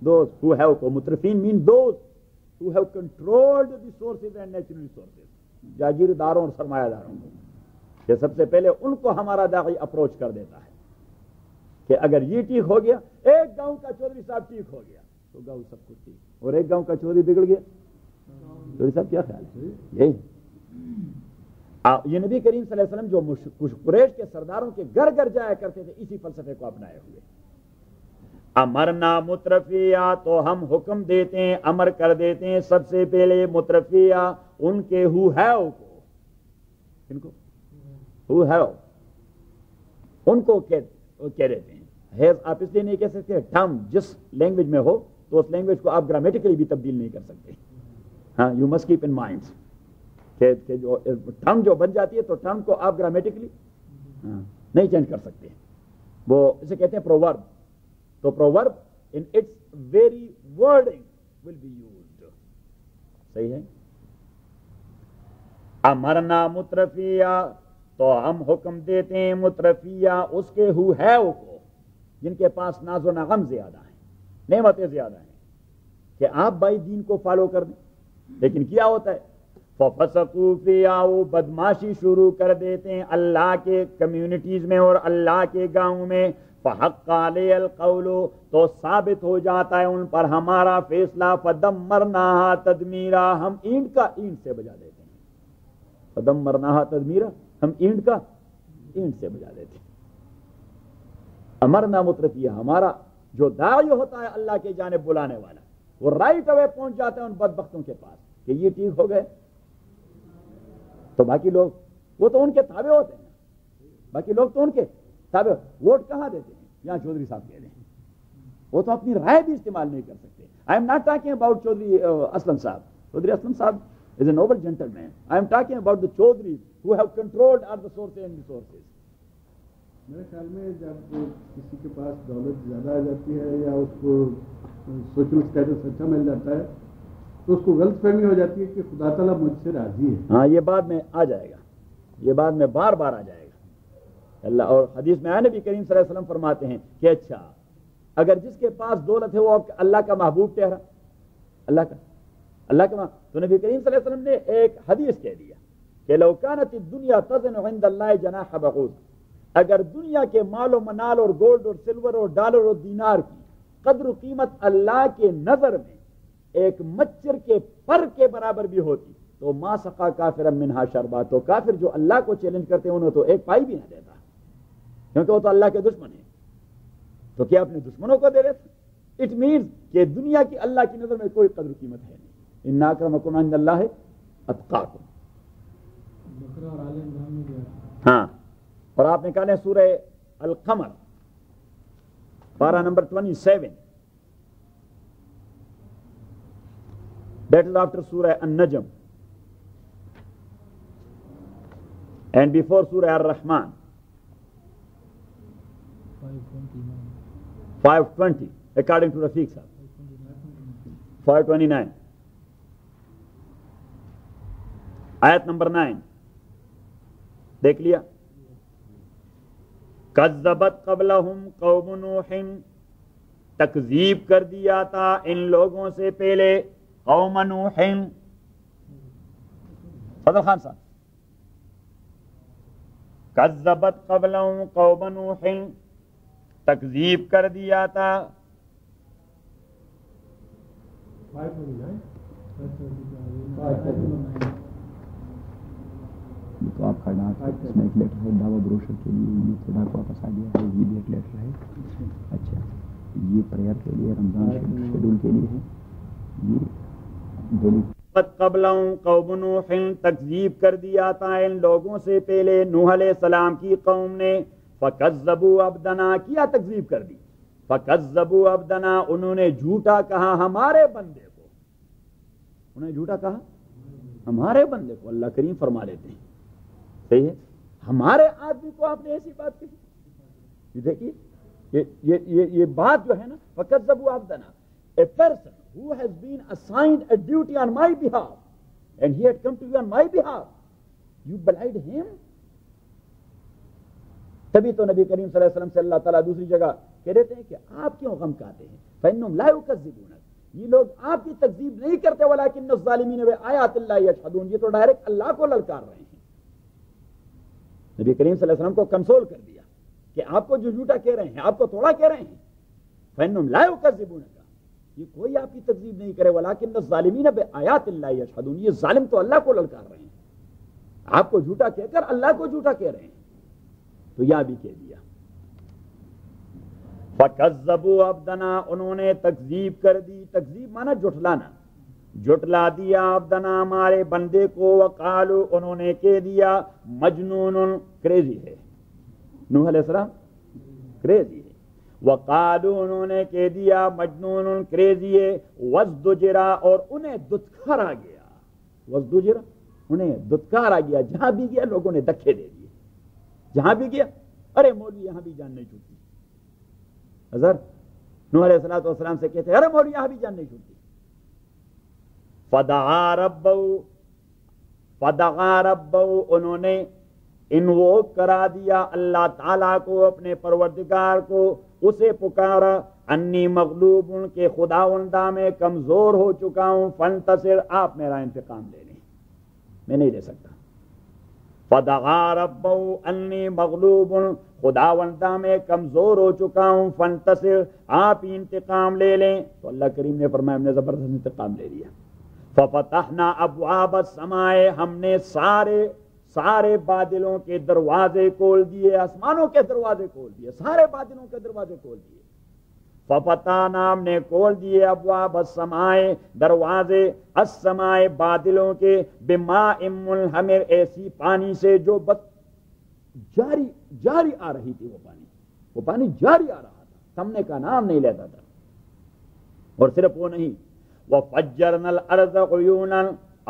دوز ہو ہیو کو، مترفین mean those who have controlled the resources and natural resources، جاگیرداروں اور سرمایہ داروں کو، کہ سب سے پہلے ان کو ہمارا داعی اپروچ کر دیتا ہے کہ اگر یہ ٹھیک ہو گیا، ایک گاؤں کا چودھری صاحب ٹھیک ہو گیا تو گاؤں سب کچھ ٹھیک، اور ایک گاؤں کا چودھری بگڑ گیا، چودھری صاحب کیا خیال ہے؟ یہی یہ نبی کریم صلی اللہ علیہ وسلم جو قریش کے سرداروں کے گھر گھر جایا کرتے تھے اسی فلسفے کو اپنائے ہوئے۔ امرنا مترفیہ تو ہم حکم دیتے ہیں، امر کر دیتے ہیں سب سے پہلے مترفیہ ان کے ہو ہیو کو، ان کو ہو ہیو ان کو کہہ دیتے ہیں۔ ہیز آپ اس لیے نہیں کہہ سکتے، ٹرم جس لینگویج میں ہو تو اس لینگویج کو آپ گرامیٹیکلی بھی تبدیل نہیں کر سکتے۔ ہاں، you must keep in mind کہ جو ٹرم جو بن جاتی ہے تو ٹرم کو آپ گرامیٹیکلی نہیں چینج کر سکتے، وہ اسے کہتے ہیں پروورب، تو proverb in its very wording will be used۔ صحیح ہے؟ امرنا مترفیہ تو ہم حکم دیتے ہیں مترفیہ اس کے ہو ہیو کو، جن کے پاس ناز و نغم زیادہ ہیں، نعمتیں زیادہ ہیں کہ آپ بائی دین کو فالو کر دیں، لیکن کیا ہوتا ہے فَفَسَقُوا فِيهَا، وہ بدماشی شروع کر دیتے ہیں اللہ کے کمیونٹیز میں اور اللہ کے گاؤں میں، فَحَقَّ عَلَيْهِ الْقَوْلُ، تو ثابت ہو جاتا ہے ان پر ہمارا فیصلہ، فَدَمَّرْنَاهَا تَدْمِيرًا، ہم اینٹ کا اینٹ سے بجا دیتے ہیں، فَدَمَّرْنَاهَا تَدْمِيرًا، ہم اینٹ کا اینٹ سے بجا دیتے ہیں۔ امرنا مترفیہ، ہمارا جو داعی ہوتا ہے اللہ کے جانب بلانے والا، وہ رائٹ اوے پہنچ جاتا ہے ان بدبختوں کے پاس کہ یہ ٹھیک ہو گئے، تو باقی لوگ وہ تو ان کے تابع ہوتے ہیں، باقی لوگ تو ان کے تابع، ووٹ کہاں دیتے ہیں؟ یہاں چودھری صاحب کہہ رہے ہیں، وہ تو اپنی رائے بھی استعمال نہیں کر سکتے۔ I am not talking about Chaudhry Aslam sahib, Chaudhry Aslam sahib is a noble gentleman, I am talking about the Chaudhry who have controlled all the sources and resources۔ میرے خیال میں جب کسی کے پاس دولت زیادہ آ جاتی ہے یا اس کو سوشل اسٹیٹس اچھا مل جاتا ہے تو اس کو غلط فہمی ہو جاتی ہے کہ خدا تعالیٰ مجھ سے راضی ہے۔ ہاں، یہ بات میں آ جائے گا، یہ بات میں بار بار آ جائے گا اللہ، اور حدیث میں نبی کریم صلی اللہ علیہ وسلم فرماتے ہیں کہ اچھا اگر جس کے پاس دولت ہے وہ اللہ کا محبوب ٹھہرا، اللہ کا تو نبی کریم صلی اللہ علیہ وسلم نے ایک حدیث کہہ دیا کہ لو کانت الدنیا تزن عند اللہ جناح بعوض، اگر دنیا کے مال و منال اور گولڈ اور سلور اور ڈالر اور دینار کی قدر و قیمت اللہ کے نظر میں ایک مچھر کے پر کے برابر بھی ہوتی تو ما سقا کافرا منہا شربا، تو کافر جو اللہ کو چیلنج کرتے ہیں انہیں تو ایک پائی بھی نہ دیتا، کیونکہ وہ تو اللہ کے دشمن ہیں، تو کیا اپنے دشمنوں کو دے رہے تھے؟ اٹ مینز کہ دنیا کی اللہ کی نظر میں کوئی قدر و قیمت ہے نہیں، ان اکرمکم عند اللہ اتقاکم۔ بقرہ اور آل عمران میں گیا۔ ہاں، اور آپ نکالیں سورہ القمر پارہ number 27، that is after Surah An-Najm and before Surah Ar-Rahman, 520 according to Rafiq sahab, 529 آیت نمبر 9 دیکھ لیا، کذبت قبلہم قوم نوح، تکذیب کر دیا تھا ان لوگوں سے پہلے قوم نوح، فضل خان صاحب، کذبت قبلہم قوم نوح، تکذیب کر دیا تھا، 529 تو آپ کا ڈاک اس میں ایک لیٹر ہے دعویٰ بروشر کے لیے، یہ خدا کو واپس آ گیا ہے، یہ بھی ایک لیٹر ہے۔ اچھا، یہ پریئر کے لیے، رمضان شیڈول کے لیے ہے، یہ ڈیلی قبلہم قوم نوح، تکذیب کر دیا تھا ان لوگوں سے پہلے نوح علیہ السلام کی قوم نے، فکذبوا عبدنا، کیا تکذیب کر دی، فکذبوا عبدنا، انہوں نے جھوٹا کہا ہمارے بندے کو، انہوں نے جھوٹا کہا ہمارے بندے کو، اللہ کریم فرما لیتے ہیں، صحیح ہے، ہمارے آدمی کو آپ نے ایسی بات کہی، یہ دیکھیے یہ بات جو ہے نا، فکذبوا عبدنا، a person who has been assigned a duty on my behalf and he had come to you on my behalf, you belied him۔ تبھی تو نبی کریم صلی اللہ علیہ وسلم سے اللہ تعالیٰ دوسری جگہ کہہ دیتے ہیں کہ آپ کیوں غم کھاتے ہیں، فإنهم لا يكذبونك، یہ لوگ آپ کی تکذیب نہیں کرتے، ولكن الظالمین بآیات اللہ یجحدون، یہ تو ڈائریکٹ اللہ کو للکار رہے ہیں۔ نبی کریم صلی اللہ علیہ وسلم کو کنسول کر دیا کہ آپ کو جو جھوٹا کہہ رہے ہیں، آپ کو توڑا کہہ رہے ہیں، فإنهم لا يكذبونك، یہ کوئی آپ کی تکذیب نہیں کرے، ولكن الظالمین بآیات اللہ یجحدون، یہ ظالم تو اللہ کو للکار رہے ہیں، آپ کو جھوٹا کہہ کر اللہ کو جھوٹا کہہ رہے ہیں، تو یہاں بھی کہہ دیا فَكَذَّبُوا عَبْدَنَا، انہوں نے تکذیب کر دی، تکذیب مانا جھٹلانا، جھٹلا دیا عبدنا ہمارے بندے کو، وقالوا، انہوں نے کہہ دیا مجنون، کریزی ہے، نوح علیہ السلام کریزی ہے، وقالوا، انہوں نے کہہ دیا مجنون، کریزی ہے، وازدجرا، اور انہیں دتکار آ گیا، وازدجرا، انہیں دتکار آ گیا، جہاں بھی گیا لوگوں نے دکھے دے دیے، جہاں بھی گیا، ارے مولوی یہاں بھی جان نہیں چھوٹتی، حضرت نوح علیہ السلام سے کہتے ہیں ارے مولوی یہاں بھی جان نہیں چھوٹتی، فدعا ربہ، انہوں نے انووک کرا دیا اللہ تعالیٰ کو، اپنے پروردگار کو، اسے پکارا، انی مغلوب کے خداوندہ میں کمزور ہو چکا ہوں، فانتصر آپ میرا انتقام لے لیں، میں نہیں لے سکتا۔ فدعا ربہ انی مغلوب، خداوندہ میں کمزور ہو چکا ہوں، فانتصر آپ ہی انتقام لے لیں۔ تو اللہ کریم نے فرمایا ہم نے زبردست انتقام لے لیا۔ ففتحنا ابواب السماء، ہم نے سارے بادلوں کے دروازے کھول دیے، آسمانوں کے دروازے کھول دیے، سارے بادلوں کے دروازے کھول دیے۔ ففتحنا، ہم نے کھول دیے، ابواب السماء، دروازے، السماء، بادلوں کے، بماء منہمر، ایسی پانی سے جو جاری آ رہی تھی، وہ پانی جاری آ رہا تھا، تھمنے کا نام نہیں لیتا تھا۔ اور صرف وہ نہیں، وَفَجَّرْنَا الْأَرْضَ عُيُونًا،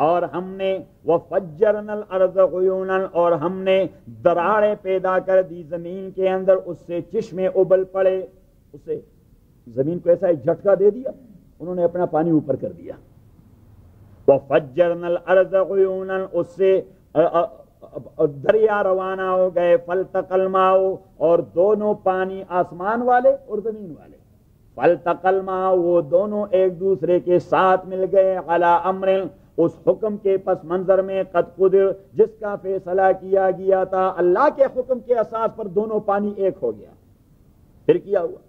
اور ہم نے وَفَجَّرْنَا الْأَرْضَ عُيُونًا، اور ہم نے دراڑیں پیدا کر دی زمین کے اندر، اس سے چشمے ابل پڑے، اسے زمین کو ایسا ایک جھٹکا دے دیا، انہوں نے اپنا پانی اوپر کر دیا۔ وَفَجَّرْنَا الْأَرْضَ عُيُونًا، اس سے دریا روانہ ہو گئے، فَالْتَقَى الْمَاءُ، اور دونوں پانی، آسمان والے اور زمین والے، فَالْتَقَى الْمَاءُ، وہ دونوں ایک دوسرے کے ساتھ مل گئے، عَلَىٰ أَمْرٍ، اس حکم کے پس منظر میں، قد قدر، جس کا فیصلہ کیا گیا تھا۔ اللہ کے حکم کے اساس پر دونوں پانی ایک ہو گیا۔ پھر کیا ہوا؟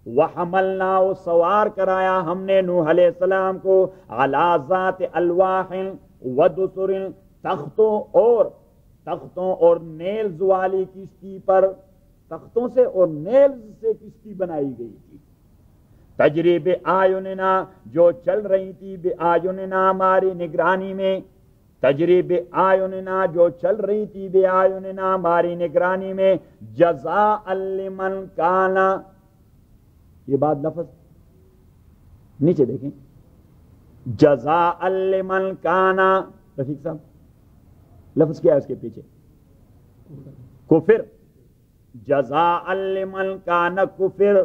وَحَمَلْنَاهُ، سوار کرایا ہم نے نوح علیہ السلام کو، عَلَىٰ ذَاتِ أَلْوَاحٍ وَدُسُرٍ، تختوں اور نیلز والی کشتی پر، تختوں سے اور نیلز سے کشتی بنائی گئی تھی۔ تجری بِأَعْيُنِنَا، جو چل رہی تھی، بِأَعْيُنِنَا، ہماری نگرانی میں، تجری بِأَعْيُنِنَا، جو چل رہی تھی، بِأَعْيُنِنَا، ہماری نگرانی میں، جَزَاءً لِمَنْ كَانَ، یہ بات لفظ نیچے دیکھیں، جَزَاءً لِمَنْ كَانَ، رفیق صاحب لفظ کیا ہے اس کے پیچھے؟ کفر، جزاء لمن کان کفر۔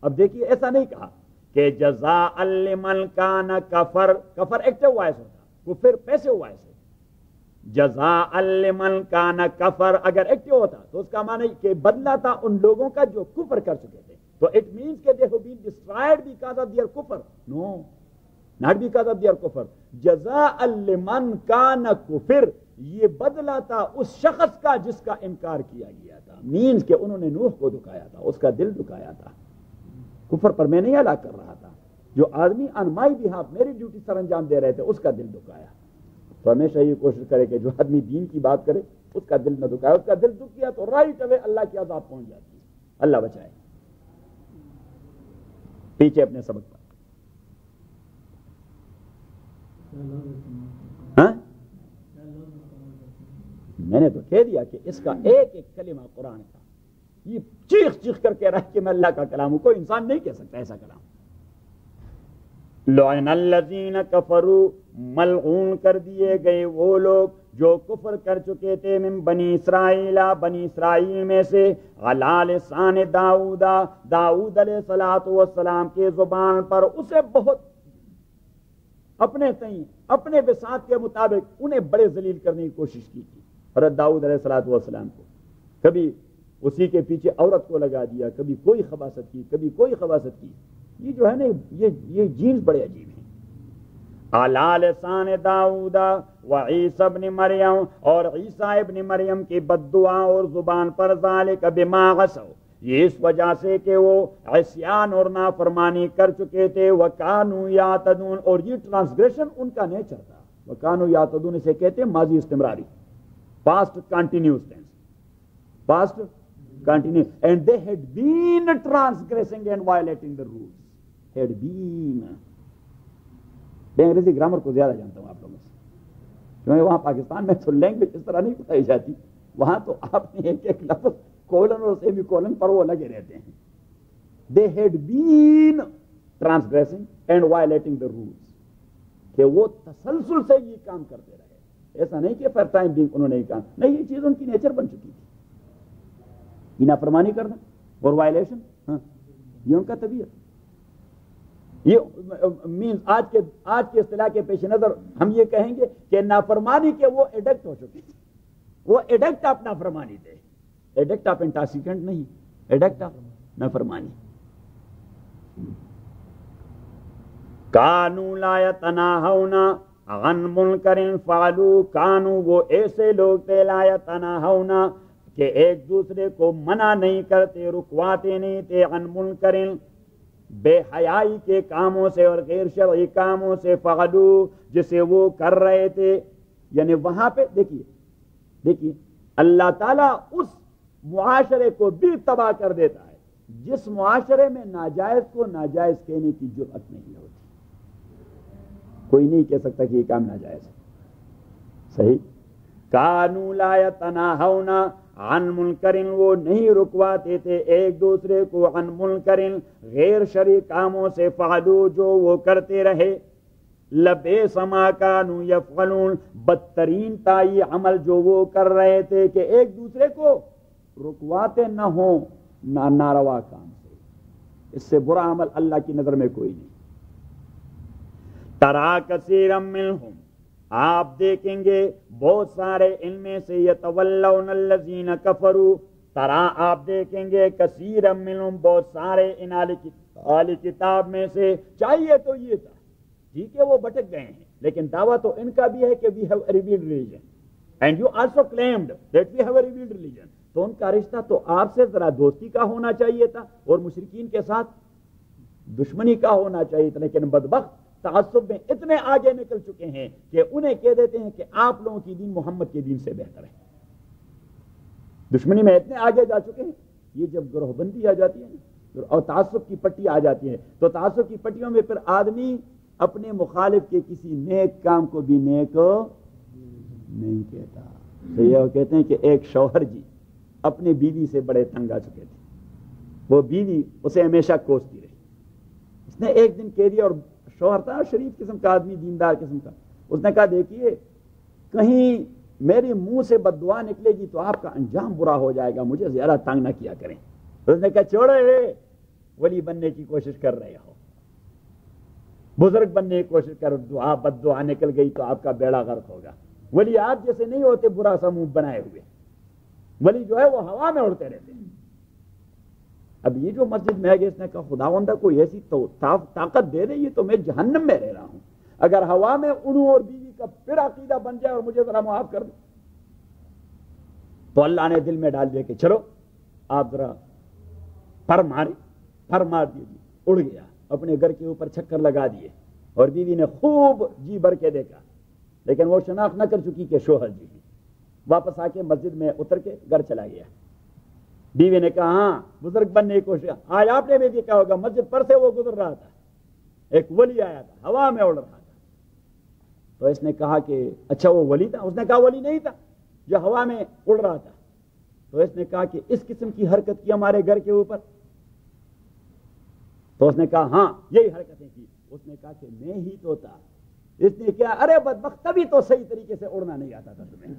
اب دیکھیے ایسا نہیں کہا کہ جزاء لمن کان کفر، کفر ایکٹیو وائس ہوتا، کفر پیسو وائس ہے۔ جزاء لمن کان کفر اگر ایکٹیو ہوتا تو اس کا معنی کہ بدلہ تھا ان لوگوں کا جو کفر کر چکے تھے، تو اٹ مینس کہ they have been destroyed because of their kufr. No, not because of their kufr. جزاء لمن کان کفر، یہ بدلہ تھا اس شخص کا جس کا انکار کیا گیا تھا، مینز کہ انہوں نے نوح کو دکھایا تھا، اس کا دل دکھایا تھا، کفر پر میں نہیں ہلاک کر رہا تھا، جو آدمی on my behalf میری ڈیوٹی سر انجام دے رہے تھے اس کا دل دکھایا۔ تو ہمیشہ یہ کوشش کرے کہ جو آدمی دین کی بات کرے اس کا دل نہ دکھائے، اس کا دل دکھ گیا تو رائٹ اوے اللہ کی عذاب پہنچ جاتی ہے، اللہ بچائے۔ پیچھے اپنے سبق پر میں نے تو کہہ دیا کہ اس کا ایک ایک کلمہ قرآن کا، یہ چیخ چیخ کر کہہ رہا ہے کہ میں اللہ کا کلام ہوں، کوئی انسان نہیں کہہ سکتا ایسا کلام۔ لعن الذین کفروا، ملعون کر دیے گئے وہ لوگ جو کفر کر چکے تھے، من بنی اسرائیل، بنی اسرائیل میں سے، علی لسان داؤد، داؤد علیہ السلام کے زبان پر، اسے بہت اپنے تئیں اپنے بساط کے مطابق انہیں بڑے ذلیل کرنے کی کوشش کی تھی حضرت داؤد علیہ السلام کو، کبھی اسی کے پیچھے عورت کو لگا دیا، کبھی کوئی خباثت کی، کبھی کوئی خباثت کی۔ یہ جو ہے نا یہ جینز بڑے عجیب ہیں۔ علی لسان داؤد و عیسی ابن مریم، اور عیسیٰ ابن مریم کی بد دعا اور زبان پر، ذالک بما عصوا، یہ اس وجہ سے کہ وہ عصیان اور نافرمانی کر چکے تھے، وکانوا یعتدون، اور یہ ٹرانسگریشن ان کا نیچر تھا۔ وکانوا یعتدون اسے کہتے ہیں ماضی استمراری، past continuous tense، past continuous، and they had been transgressing and violating the rules، had been۔ میں انگریزی گرامر کو زیادہ جانتا ہوں آپ لوگوں سے، کیونکہ وہاں پاکستان میں تو لینگویج اس طرح نہیں بتائی جاتی، وہاں تو آپ نے ایک ایک لفظ کولن اور سیمی کولن پر وہ لگے رہتے ہیں۔ they had been transgressing and violating the rules، کہ وہ تسلسل سے یہ کام کرتے رہے، ایسا نہیں کہ فار ٹائم بینگ انہوں نے یہ کام، نہیں، یہ چیز ان کی نیچر بن چکی تھی، نافرمانی کرنا اور وائلیشن، ہاں یہ ان کا طبیعت۔ یہ مینز آج کے اصطلاح کے پیش نظر ہم یہ کہیں گے کہ نافرمانی کے وہ ایڈکٹ ہو چکے تھے، وہ ایڈکٹ آف نافرمانی تھے، ایڈکٹ آف انٹاسیکنٹ نہیں، ایڈکٹ آف نافرمانی۔ کانوا لا یتناہون عن منکر فعلوا، کانوا وہ ایسے لوگ تھے لا یتناہون کہ ایک دوسرے کو منع نہیں کرتے، رکواتے نہیں تھے، عن منکر بے حیائی کے کاموں سے اور غیر شرعی کاموں سے، فعلوا جسے وہ کر رہے تھے. یعنی وہاں پہ دیکھیے اللہ تعالیٰ اس معاشرے کو بھی تباہ کر دیتا ہے جس معاشرے میں ناجائز کو ناجائز کہنے کی جرأت نہیں ہوتی. کوئی نہیں کہہ سکتا کہ یہ کام ناجائز ہے. صحیح. کانوا لا یتناہون عن منکر، وہ نہیں رکواتے تھے ایک دوسرے کو، عن منکر غیر شرعی کاموں سے، فعلوا جو وہ کرتے رہے، لبئس ما کانوا یفعلون بدترین تھا یہ عمل جو وہ کر رہے تھے کہ ایک دوسرے کو رکواتے نہ ہوں ناروا کام سے. اس سے برا عمل اللہ کی نظر میں کوئی نہیں. ترا کثیرا منہم، آپ دیکھیں گے بہت سارے ان میں سے، یتولون الذین کفروا، ترا آپ دیکھیں گے کثیرا منہم بہت سارے ان اہل کتاب میں سے. چاہیے تو یہ تھا، ٹھیک ہے وہ بھٹک گئے ہیں، لیکن دعویٰ تو ان کا بھی ہے کہ we have a revealed religion and you also claimed that we have a revealed religion. تو ان کا رشتہ تو آپ سے ذرا دوستی کا ہونا چاہیے تھا اور مشرکین کے ساتھ دشمنی کا ہونا چاہیے تھا، لیکن بدبخت تعصب میں اتنے آگے نکل چکے ہیں کہ انہیں کہہ دیتے ہیں کہ آپ لوگوں کی دین محمد کے دین سے بہتر ہے. دشمنی میں اتنے آگے جا چکے ہیں. یہ جب گروہ بندی آ جاتی ہے اور تعصب کی پٹی آ جاتی ہے تو تعصب کی پٹیوں میں پھر آدمی اپنے مخالف کے کسی نیک کام کو بھی نیک نہیں کہتا. تو یہ کہتے ہیں کہ ایک شوہر جی اپنے بیوی سے بڑے تنگ آ چکے تھے. وہ بیوی اسے ہمیشہ کوستی رہی. اس نے ایک دن کہہ دیا، اور شوہر تھا شریف قسم کا آدمی، دیندار قسم کا. اس نے کہا دیکھیے کہیں میری منہ سے بد دعا نکلے گی تو آپ کا انجام برا ہو جائے گا، مجھے زیادہ تنگ نہ کیا کریں. اس نے کہا چھوڑے، ولی بننے کی کوشش کر رہے ہو، بزرگ بننے کی کوشش کر، دعا بد دعا نکل گئی تو آپ کا بیڑا غرق ہوگا. ولی آپ جیسے نہیں ہوتے برا سا منہ بنائے ہوئے. ولی جو ہے وہ ہوا میں اڑتے رہتے ہیں. اب یہ جو مسجد میں ہے، اس نے کہا خداوندہ کوئی ایسی طاقت دے دے، یہ تو میں جہنم میں رہ رہا ہوں. اگر ہوا میں اڑوں اور بیوی کا پھر عقیدہ بن جائے اور مجھے ذرا معاف کر دے. تو اللہ نے دل میں ڈال دیا کہ چلو آپ ذرا پر مار دیجیے. اڑ گیا، اپنے گھر کے اوپر چکر لگا دیے، اور بیوی نے خوب جی بھر کے دیکھا، لیکن وہ شناخت نہ کر چکی کہ شوہر جی ہیں. واپس آ کے مسجد میں اتر کے گھر چلا گیا. بیوی نے کہا ہاں بزرگ بننے کی کوشش. آج آپ نے بھی دیکھا ہوگا مسجد پر سے وہ گزر رہا تھا، ایک ولی آیا تھا ہوا میں اڑ رہا تھا. تو اس نے کہا کہ اچھا وہ ولی تھا؟ اس نے کہا ولی نہیں تھا جو ہوا میں اڑ رہا تھا. تو اس نے کہا کہ اس قسم کی حرکت کی ہمارے گھر کے اوپر؟ تو اس نے کہا ہاں یہی حرکتیں کی. اس نے کہا کہ میں ہی تو تھا. اس نے کیا؟ ارے بدبخت تبھی تو صحیح طریقے سے اڑنا نہیں آتا تھا تمہیں.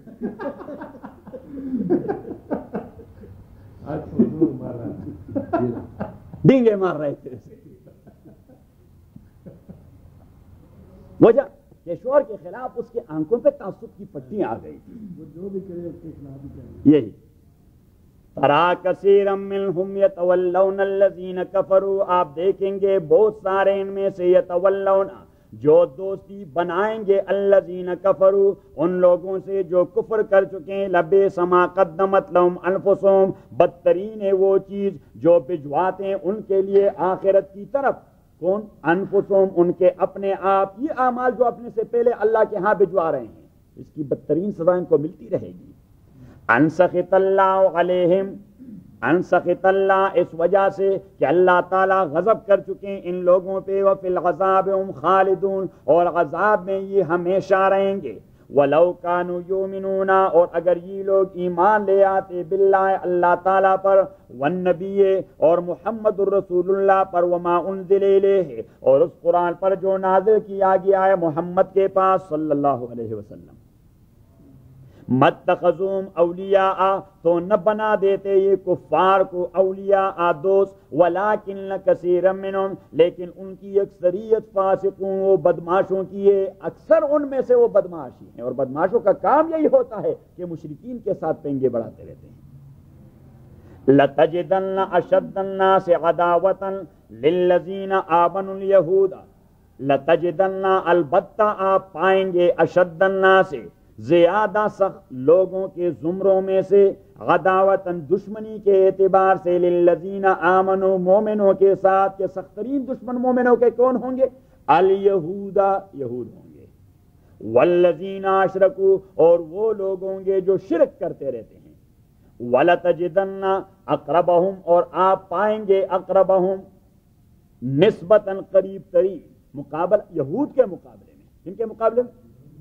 ڈینگے مار رہے تھے. وجہ کہ شوہر کے خلاف اس کے آنکھوں پہ تعصب کی پٹیاں آ گئی تھی. وہ جو بھی کرے اس کے خلاف ہی کرے. یہی ترا کثیرا منہم یتولون الذین کفروا، آپ دیکھیں گے بہت سارے ان میں سے یتولون جو دوستی بنائیں گے، الذین کفروا ان لوگوں سے جو کفر کر چکے ہیں، لبئس ما قدمت لهم انفسهم بدترین ہے وہ چیز جو بھجواتے ہیں ان کے لیے آخرت کی طرف. کون؟ انفسهم ان کے اپنے آپ. یہ اعمال جو اپنے سے پہلے اللہ کے ہاں بھجوا رہے ہیں، اس کی بدترین سزا ان کو ملتی رہے گی. ان سخط اللہ علیہم، ان سخط اللہ اس وجہ سے کہ اللہ تعالیٰ غضب کر چکے ہیں ان لوگوں پہ. وفی العذاب ہم خالدون، اور عذاب میں یہ ہمیشہ رہیں گے. ولو کانوا یؤمنون، اور اگر یہ لوگ ایمان لے آتے باللہ اللہ تعالیٰ پر، والنبی اور محمد الرسول اللہ پر، وما انزل الیہ اور اس قرآن پر جو نازل کیا گیا ہے محمد کے پاس صلی اللہ علیہ وسلم. متخذوم اولیاء تو نہ بنا دیتے یہ کفار کو اولیاء دوست، ولکن کثیر منہم لیکن ان کی اکثریت فاسقون وہ بدماشوں کی ہے. اکثر ان میں سے وہ بدماشی ہیں، اور بدماشوں کا کام یہی ہوتا ہے کہ مشرکین کے ساتھ پنگے بڑھاتے رہتے ہیں. لَتَجِدَنَّ أَشَدَّ النَّاسِ عَدَاوَةً للذین آمنوا الیہود لتجدن، البتہ آپ پائیں گے، اشد الناس سے زیادہ سخت لوگوں کے زمروں میں سے، عداوتاً دشمنی کے اعتبار سے، للذین آمنوا مومنوں کے ساتھ، کہ سخت ترین دشمن مومنوں کے کون ہوں گے؟ الیہود، یہود ہوں گے، والذین اشرکوا، اور وہ لوگ ہوں گے جو شرک کرتے رہتے ہیں، ولتجدن اقربہم، اور آپ پائیں گے اقربہم نسبتاً قریب ترین، مقابل یہود کے مقابلے میں، جن کے مقابلے میں؟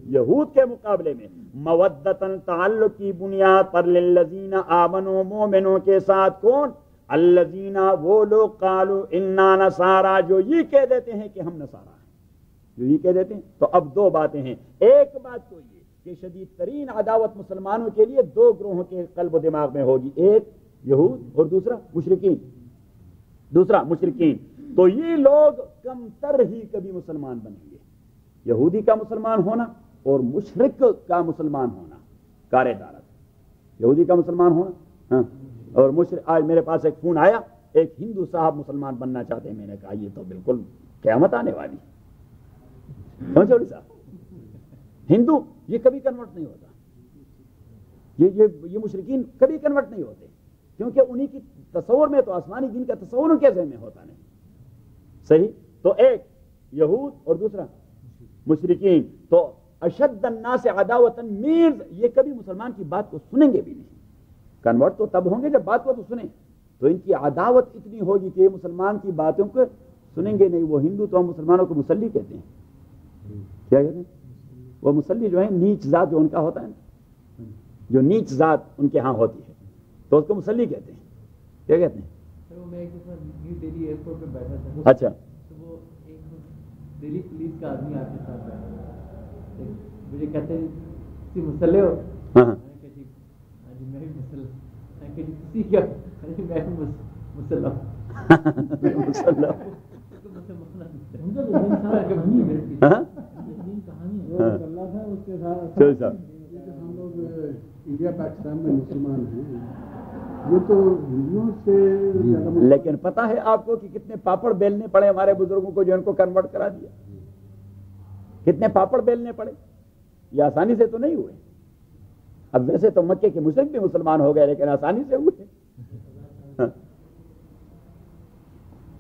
یہود کے مقابلے میں، مودتاً تعلق کی بنیاد پر، للذین آمنوا مومنوں کے ساتھ، کون؟ الذین وہ لوگ، قالوا انا نصارا، جو یہ کہہ دیتے ہیں کہ ہم نصارا ہیں، جو یہ کہہ دیتے ہیں۔ تو اب دو باتیں ہیں، ایک بات تو یہ کہ شدید ترین عداوت مسلمانوں کے لیے دو گروہوں کے قلب و دماغ میں ہوگی، ایک یہود اور دوسرا مشرکین، تو یہ لوگ کم تر ہی کبھی مسلمان بنیں گے، یہودی کا مسلمان ہونا اور مشرک کا مسلمان ہونا، کار دارت، یہودی کا مسلمان ہونا، ہاں، اور مشرک۔ آج میرے پاس ایک فون آیا، ایک ہندو صاحب مسلمان بننا چاہتے ہیں، میں نے کہا یہ تو بالکل قیامت آنے والی، چوڑی صاحب، ہندو یہ کبھی کنورٹ نہیں ہوتا، یہ مشرکین کبھی کنورٹ نہیں ہوتے، کیونکہ انہی کی تصور میں تو آسمانی دین کا تصور ان کے ذہن میں ہوتا نہیں، صحیح؟ تو ایک یہود اور دوسرا مشرکین، تو اشد الناس عداوتاً مینز یہ کبھی مسلمان کی بات کو سنیں گے بھی نہیں، کنورٹ تو تب ہوں گے جب بات کو تو سنیں، تو ان کی عداوت اتنی ہوگی کہ مسلمان کی باتوں کو سنیں گے نہیں۔ وہ ہندو تو ہم مسلمانوں کو مسلی کہتے ہیں، کیا کہتے ہیں؟ وہ مسلی جو ہے نیچ ذات جو ان کا ہوتا ہے نا، جو نیچ ذات ان کے ہاں ہوتی ہے، تو اس کو مسلی کہتے ہیں، کیا کہتے ہیں؟ میں ایک دفعہ نیو دہلی ایئرپورٹ پہ بیٹھا تھا، اچھا، تو وہ ایک دہلی پولیس کا آدمی آپ کے ساتھ بیٹھا، مجھے کہتے ہیں تھی مسلح ہو؟ ہاں میں نے کہا جی ہاں جی میں بھی مسلح، میں نے کہا جی تسی کیا؟ میں بھی مسلح ہوں۔ ان کا تو دین صاحب کہانی ہے، دین کہانی ہے، وہ اللہ تھا اس کے ساتھ ہم لوگ انڈیا پاکستان میں مسلمان ہیں، یہ تو ہندوؤں سے زیادہ لیکن پتہ ہے آپ کو کہ کتنے پاپڑ بیلنے پڑے ہمارے بزرگوں کو جو ان کو کنورٹ کرا دیا، کتنے پاپڑ بیلنے پڑے، یہ آسانی سے تو نہیں ہوئے۔ اب ویسے تو مکے کے مشرک بھی مسلمان ہو گئے، لیکن آسانی سے ہوئے،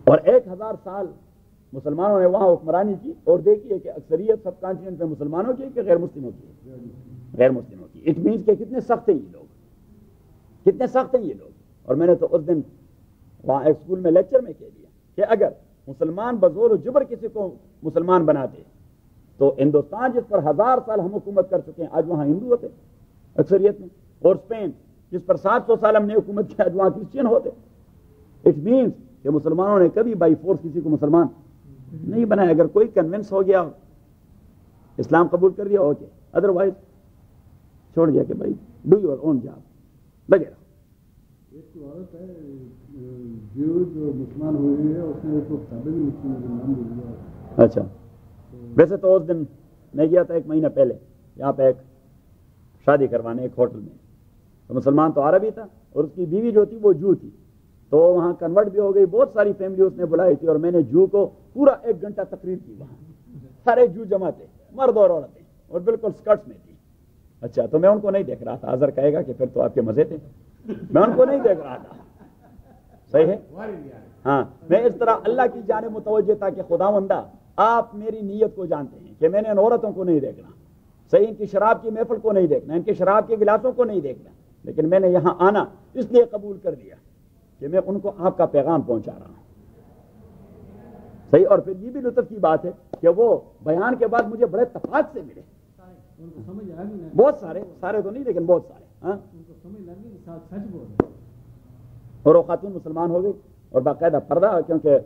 اور 1000 سال مسلمانوں نے وہاں حکمرانی کی، اور دیکھیے کہ اکثریت سب کانٹیننٹ میں مسلمانوں کی کہ غیر مسلموں کی، غیر مسلموں کی۔ اٹ مینس کہ کتنے سخت ہیں یہ لوگ، کتنے سخت ہیں یہ لوگ۔ اور میں نے تو اس دن وہاں ایک اسکول میں لیکچر میں کہہ دیا کہ اگر مسلمان بزور و جبر کسی کو مسلمان بناتے تو ہندوستان جس پر 1000 سال ہم حکومت کر چکے ہیں، آج وہاں ہندو ہوتے اکثریت میں، اور اسپین جس پر 700 سال ہم نے حکومت کی، آج وہاں کرسچین ہوتے۔ اٹ مینس کہ مسلمانوں نے کبھی بائی فورس کسی کو مسلمان نہیں بنایا، اگر کوئی کنونس ہو گیا اسلام قبول کر دیا اوکے، ادروائز چھوڑ دیا کہ بھائی ڈو یور اون جاب، لگے رہو۔ ایک عورت ہے جو مسلمان ہوئی ہے، اس نے ایک کتابیں بھی لکھی ہیں، نام بھول گیا۔ اچھا، ویسے تو اس دن میں گیا تھا 1 مہینہ پہلے یہاں پہ ایک شادی کروانے ایک ہوٹل میں، تو مسلمان تو عربی تھا اور اس کی بیوی جو تھی وہ جو تھی، تو وہاں کنورٹ بھی ہو گئی، بہت ساری فیملی اس نے بلائی تھی، اور میں نے جو کو پورا 1 گھنٹہ تقریر کی وہاں، سارے جو جمع تھے، مرد اور عورتیں، اور بالکل اسکرٹس میں تھی۔ اچھا، تو میں ان کو نہیں دیکھ رہا تھا، اظہر کہے گا کہ پھر تو آپ کے مزے تھے، میں ان کو نہیں دیکھ رہا تھا، صحیح ہے؟ ہاں، میں اس طرح اللہ کی جانب متوجہ تھا کہ خداوندہ آپ میری نیت کو جانتے ہیں کہ میں نے ان عورتوں کو نہیں دیکھنا، صحیح، ان کی شراب کی محفل کو نہیں دیکھنا، ان کے شراب کے گلاسوں کو نہیں دیکھنا، لیکن میں نے یہاں آنا اس لیے قبول کر دیا کہ میں ان کو آپ کا پیغام پہنچا رہا ہوں، صحیح۔ اور پھر یہ بھی لطف کی بات ہے کہ وہ بیان کے بعد مجھے بڑے تفاق سے ملے، ان کو سمجھ آ گئی نا، بہت سارے تو نہیں لیکن بہت سارے، ہاں، ان کو سمجھ لگ گئی کہ ساتھ سچ بول رہے ہیں۔ اور وہ خاتون مسلمان ہو گئی، اور باقاعدہ پردہ، کیونکہ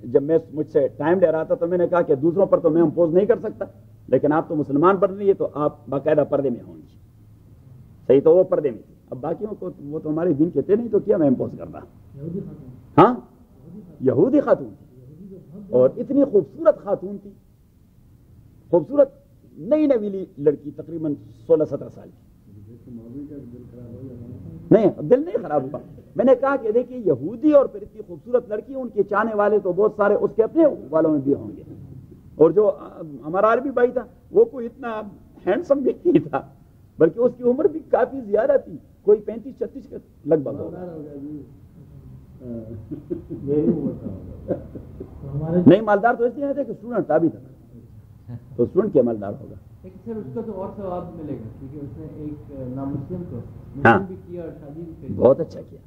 جب میں مجھ سے ٹائم لے رہا تھا تو میں نے کہا کہ دوسروں پر تو میں امپوز نہیں کر سکتا، لیکن آپ تو مسلمان بن رہی ہے تو آپ باقاعدہ پردے میں ہوں گی، صحیح، تو وہ پردے میں تھی۔ اب باقیوں کو وہ تو ہمارے دین کے تھے نہیں، تو کیا میں امپوز کرتا؟ یہودی خاتون، ہاں، یہودی خاتون تھی، اور اتنی خوبصورت خاتون تھی، خوبصورت نئی نویلی لڑکی، تقریباً 16-17 سال کی، مولوی کا دل خراب ہو جاتا ہے۔ نہیں دل نہیں خراب ہوا. میں نے کہا کہ دیکھیے یہودی اور پھر اتنی خوبصورت لڑکی, ان کے چاہنے والے تو بہت سارے اس کے اپنے والوں میں بھی ہوں گے, اور جو ہمارا عربی بھائی تھا وہ کوئی اتنا ہینڈسم بھی نہیں تھا, بلکہ اس کی عمر بھی کافی زیادہ تھی, کوئی 35-36 کے لگ بھگ ہوگا. نہیں مالدار تو اس لیے تھے کہ اسٹوڈنٹ تھا بھی تھا, تو اسٹوڈنٹ کیا مالدار ہوگا. لیکن سر اس کا تو اور ثواب ملے گا, کیونکہ اس نے ایک نامسلم کو ہاں مسلم بھی کیا اور شادی بھی کری. بہت اچھا کیا.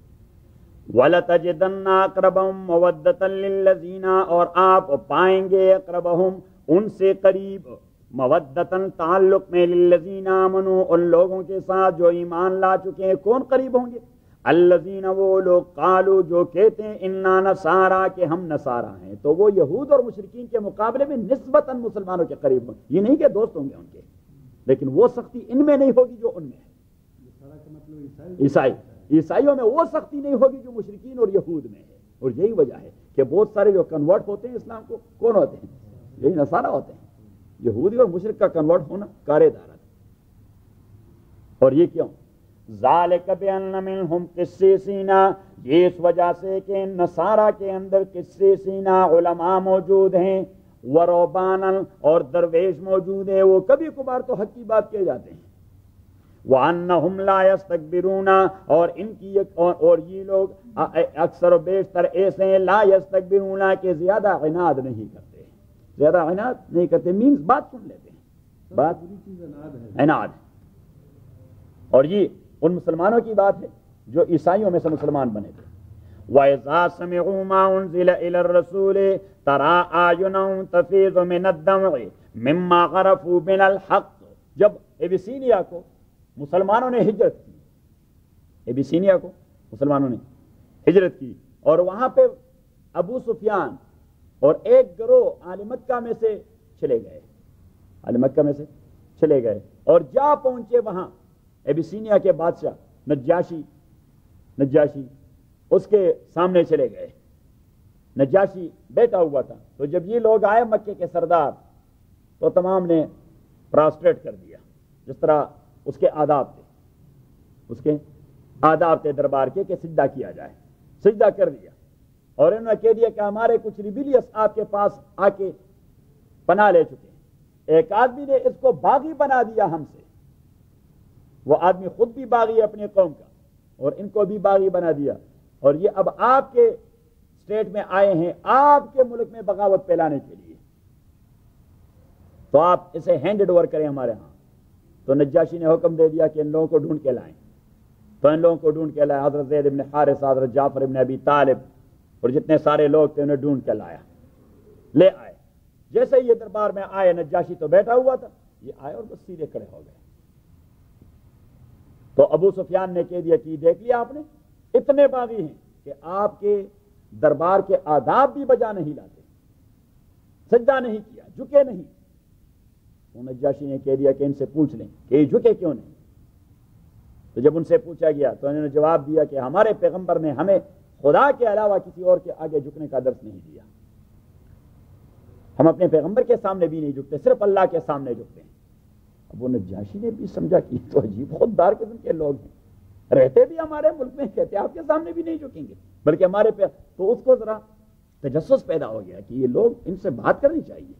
وَلَتَجِدَنَّ أَقْرَبَهُمْ مَوَدَّةً لِلَّذِينَ, اور آپ پائیں گے اقربہم ان سے قریب, مودتاً تعلق میں, للذین آمنوا ان لوگوں کے ساتھ جو ایمان لا چکے ہیں. کون قریب ہوں گے؟ الذین وہ لوگ, قالوا جو کہتے ہیں, انا نصارا کہ ہم نصارا ہیں. تو وہ یہود اور مشرکین کے مقابلے میں نسبتاً مسلمانوں کے قریب ہوں. یہ نہیں کہ دوست ہوں گے ان کے, لیکن وہ سختی ان میں نہیں ہوگی جو ان میں ہے. عیسائی, عیسائیوں میں وہ سختی نہیں ہوگی جو مشرکین اور یہود میں ہے. اور یہی وجہ ہے کہ بہت سارے جو کنورٹ ہوتے ہیں اسلام کو, کون ہوتے ہیں؟ یہی نصارا ہوتے ہیں. یہودی اور مشرک کا کنورٹ ہونا کارے دارت. اور یہ کیوں؟ ذالک بان منہم قسیسینا, یہ اس وجہ سے کہ نصارا کے اندر قسیسینا علماء موجود ہیں, ورہبانا اور درویش موجود ہیں. وہ کبھی کبھار تو حق کی بات کہے جاتے ہیں. وَأَنَّهُمْ لَا يَسْتَكْبِرُونَ, اور ان کی اور یہ لوگ اکثر و بیشتر ایسے ہیں, لا يَسْتَكْبِرُونَ کہ زیادہ عناد نہیں کرتے. زیادہ عناد نہیں کرتے مینز بات سن لیتے ہیں, بات عناد ہے. اور یہ ان مسلمانوں کی بات ہے جو عیسائیوں میں سے مسلمان بنے تھے. وَإِذَا سَمِعُوا مَا أُنزِلَ إِلَى الرَّسُولِ تَرَىٰ أَعْيُنَهُمْ تَفِيضُ مِنَ الدَّمْعِ مِمَّا عَرَفُوا مِنَ الْحَقِّ, جب ابیسینیا کو مسلمانوں نے ہجرت کی, ابیسینیا کو مسلمانوں نے ہجرت کی, اور وہاں پہ ابو سفیان اور ایک گروہ اہل مکہ میں سے چلے گئے, اہل مکہ میں سے چلے گئے, اور جا پہنچے وہاں ابیسینیا کے بادشاہ نجاشی اس کے سامنے چلے گئے. نجاشی بیٹھا ہوا تھا, تو جب یہ لوگ آئے مکے کے سردار, تو تمام نے پراسٹریٹ کر دیا, جس طرح اس کے آداب تھے دربار کے کہ سجدہ کیا جائے. سجدہ کر دیا, اور انہوں نے کہہ دیا کہ ہمارے کچھ ریبیلیس آپ کے پاس آ کے پناہ لے چکے ہیں. ایک آدمی نے اس کو باغی بنا دیا ہم سے, وہ آدمی خود بھی باغی ہے اپنی قوم کا, اور ان کو بھی باغی بنا دیا, اور یہ اب آپ کے اسٹیٹ میں آئے ہیں آپ کے ملک میں بغاوت پھیلانے کے لیے, تو آپ اسے ہینڈڈ اوور کریں ہمارے ہاں. تو نجاشی نے حکم دے دیا کہ ان لوگوں کو ڈھونڈ کے لائیں. تو ان لوگوں کو ڈھونڈ کے لائے, حضرت زید بن حارث, حضرت جعفر بن ابی طالب, اور جتنے سارے لوگ تھے انہیں ڈھونڈ کے لایا, لے آئے. جیسے یہ دربار میں آئے, نجاشی تو بیٹھا ہوا تھا, یہ آئے اور بس سیدھے کھڑے ہو گئے. تو ابو سفیان نے کہہ دیا کہ دیکھ لیا آپ نے, اتنے باغی ہیں کہ آپ کے دربار کے آداب بھی بجا نہیں لاتے, سجدہ نہیں کیا, جھکے نہیں. تو نجاشی نے کہہ دیا کہ ان سے پوچھ لیں کہ یہ جھکے کیوں نہیں. تو جب ان سے پوچھا گیا تو انہوں نے جواب دیا کہ ہمارے پیغمبر نے ہمیں خدا کے علاوہ کسی اور کے آگے جھکنے کا درس نہیں دیا. ہم اپنے پیغمبر کے سامنے بھی نہیں جھکتے, صرف اللہ کے سامنے جھکتے ہیں. اب وہ نجاشی نے بھی سمجھا کہ تو عجیب خوددار قسم کے لوگ ہیں, رہتے بھی ہمارے ملک میں, کہتے آپ کے سامنے بھی نہیں جھکیں گے بلکہ ہمارے تو اس کو ذرا تجسس پیدا ہو گیا کہ یہ لوگ ان سے بات کرنی چاہیے.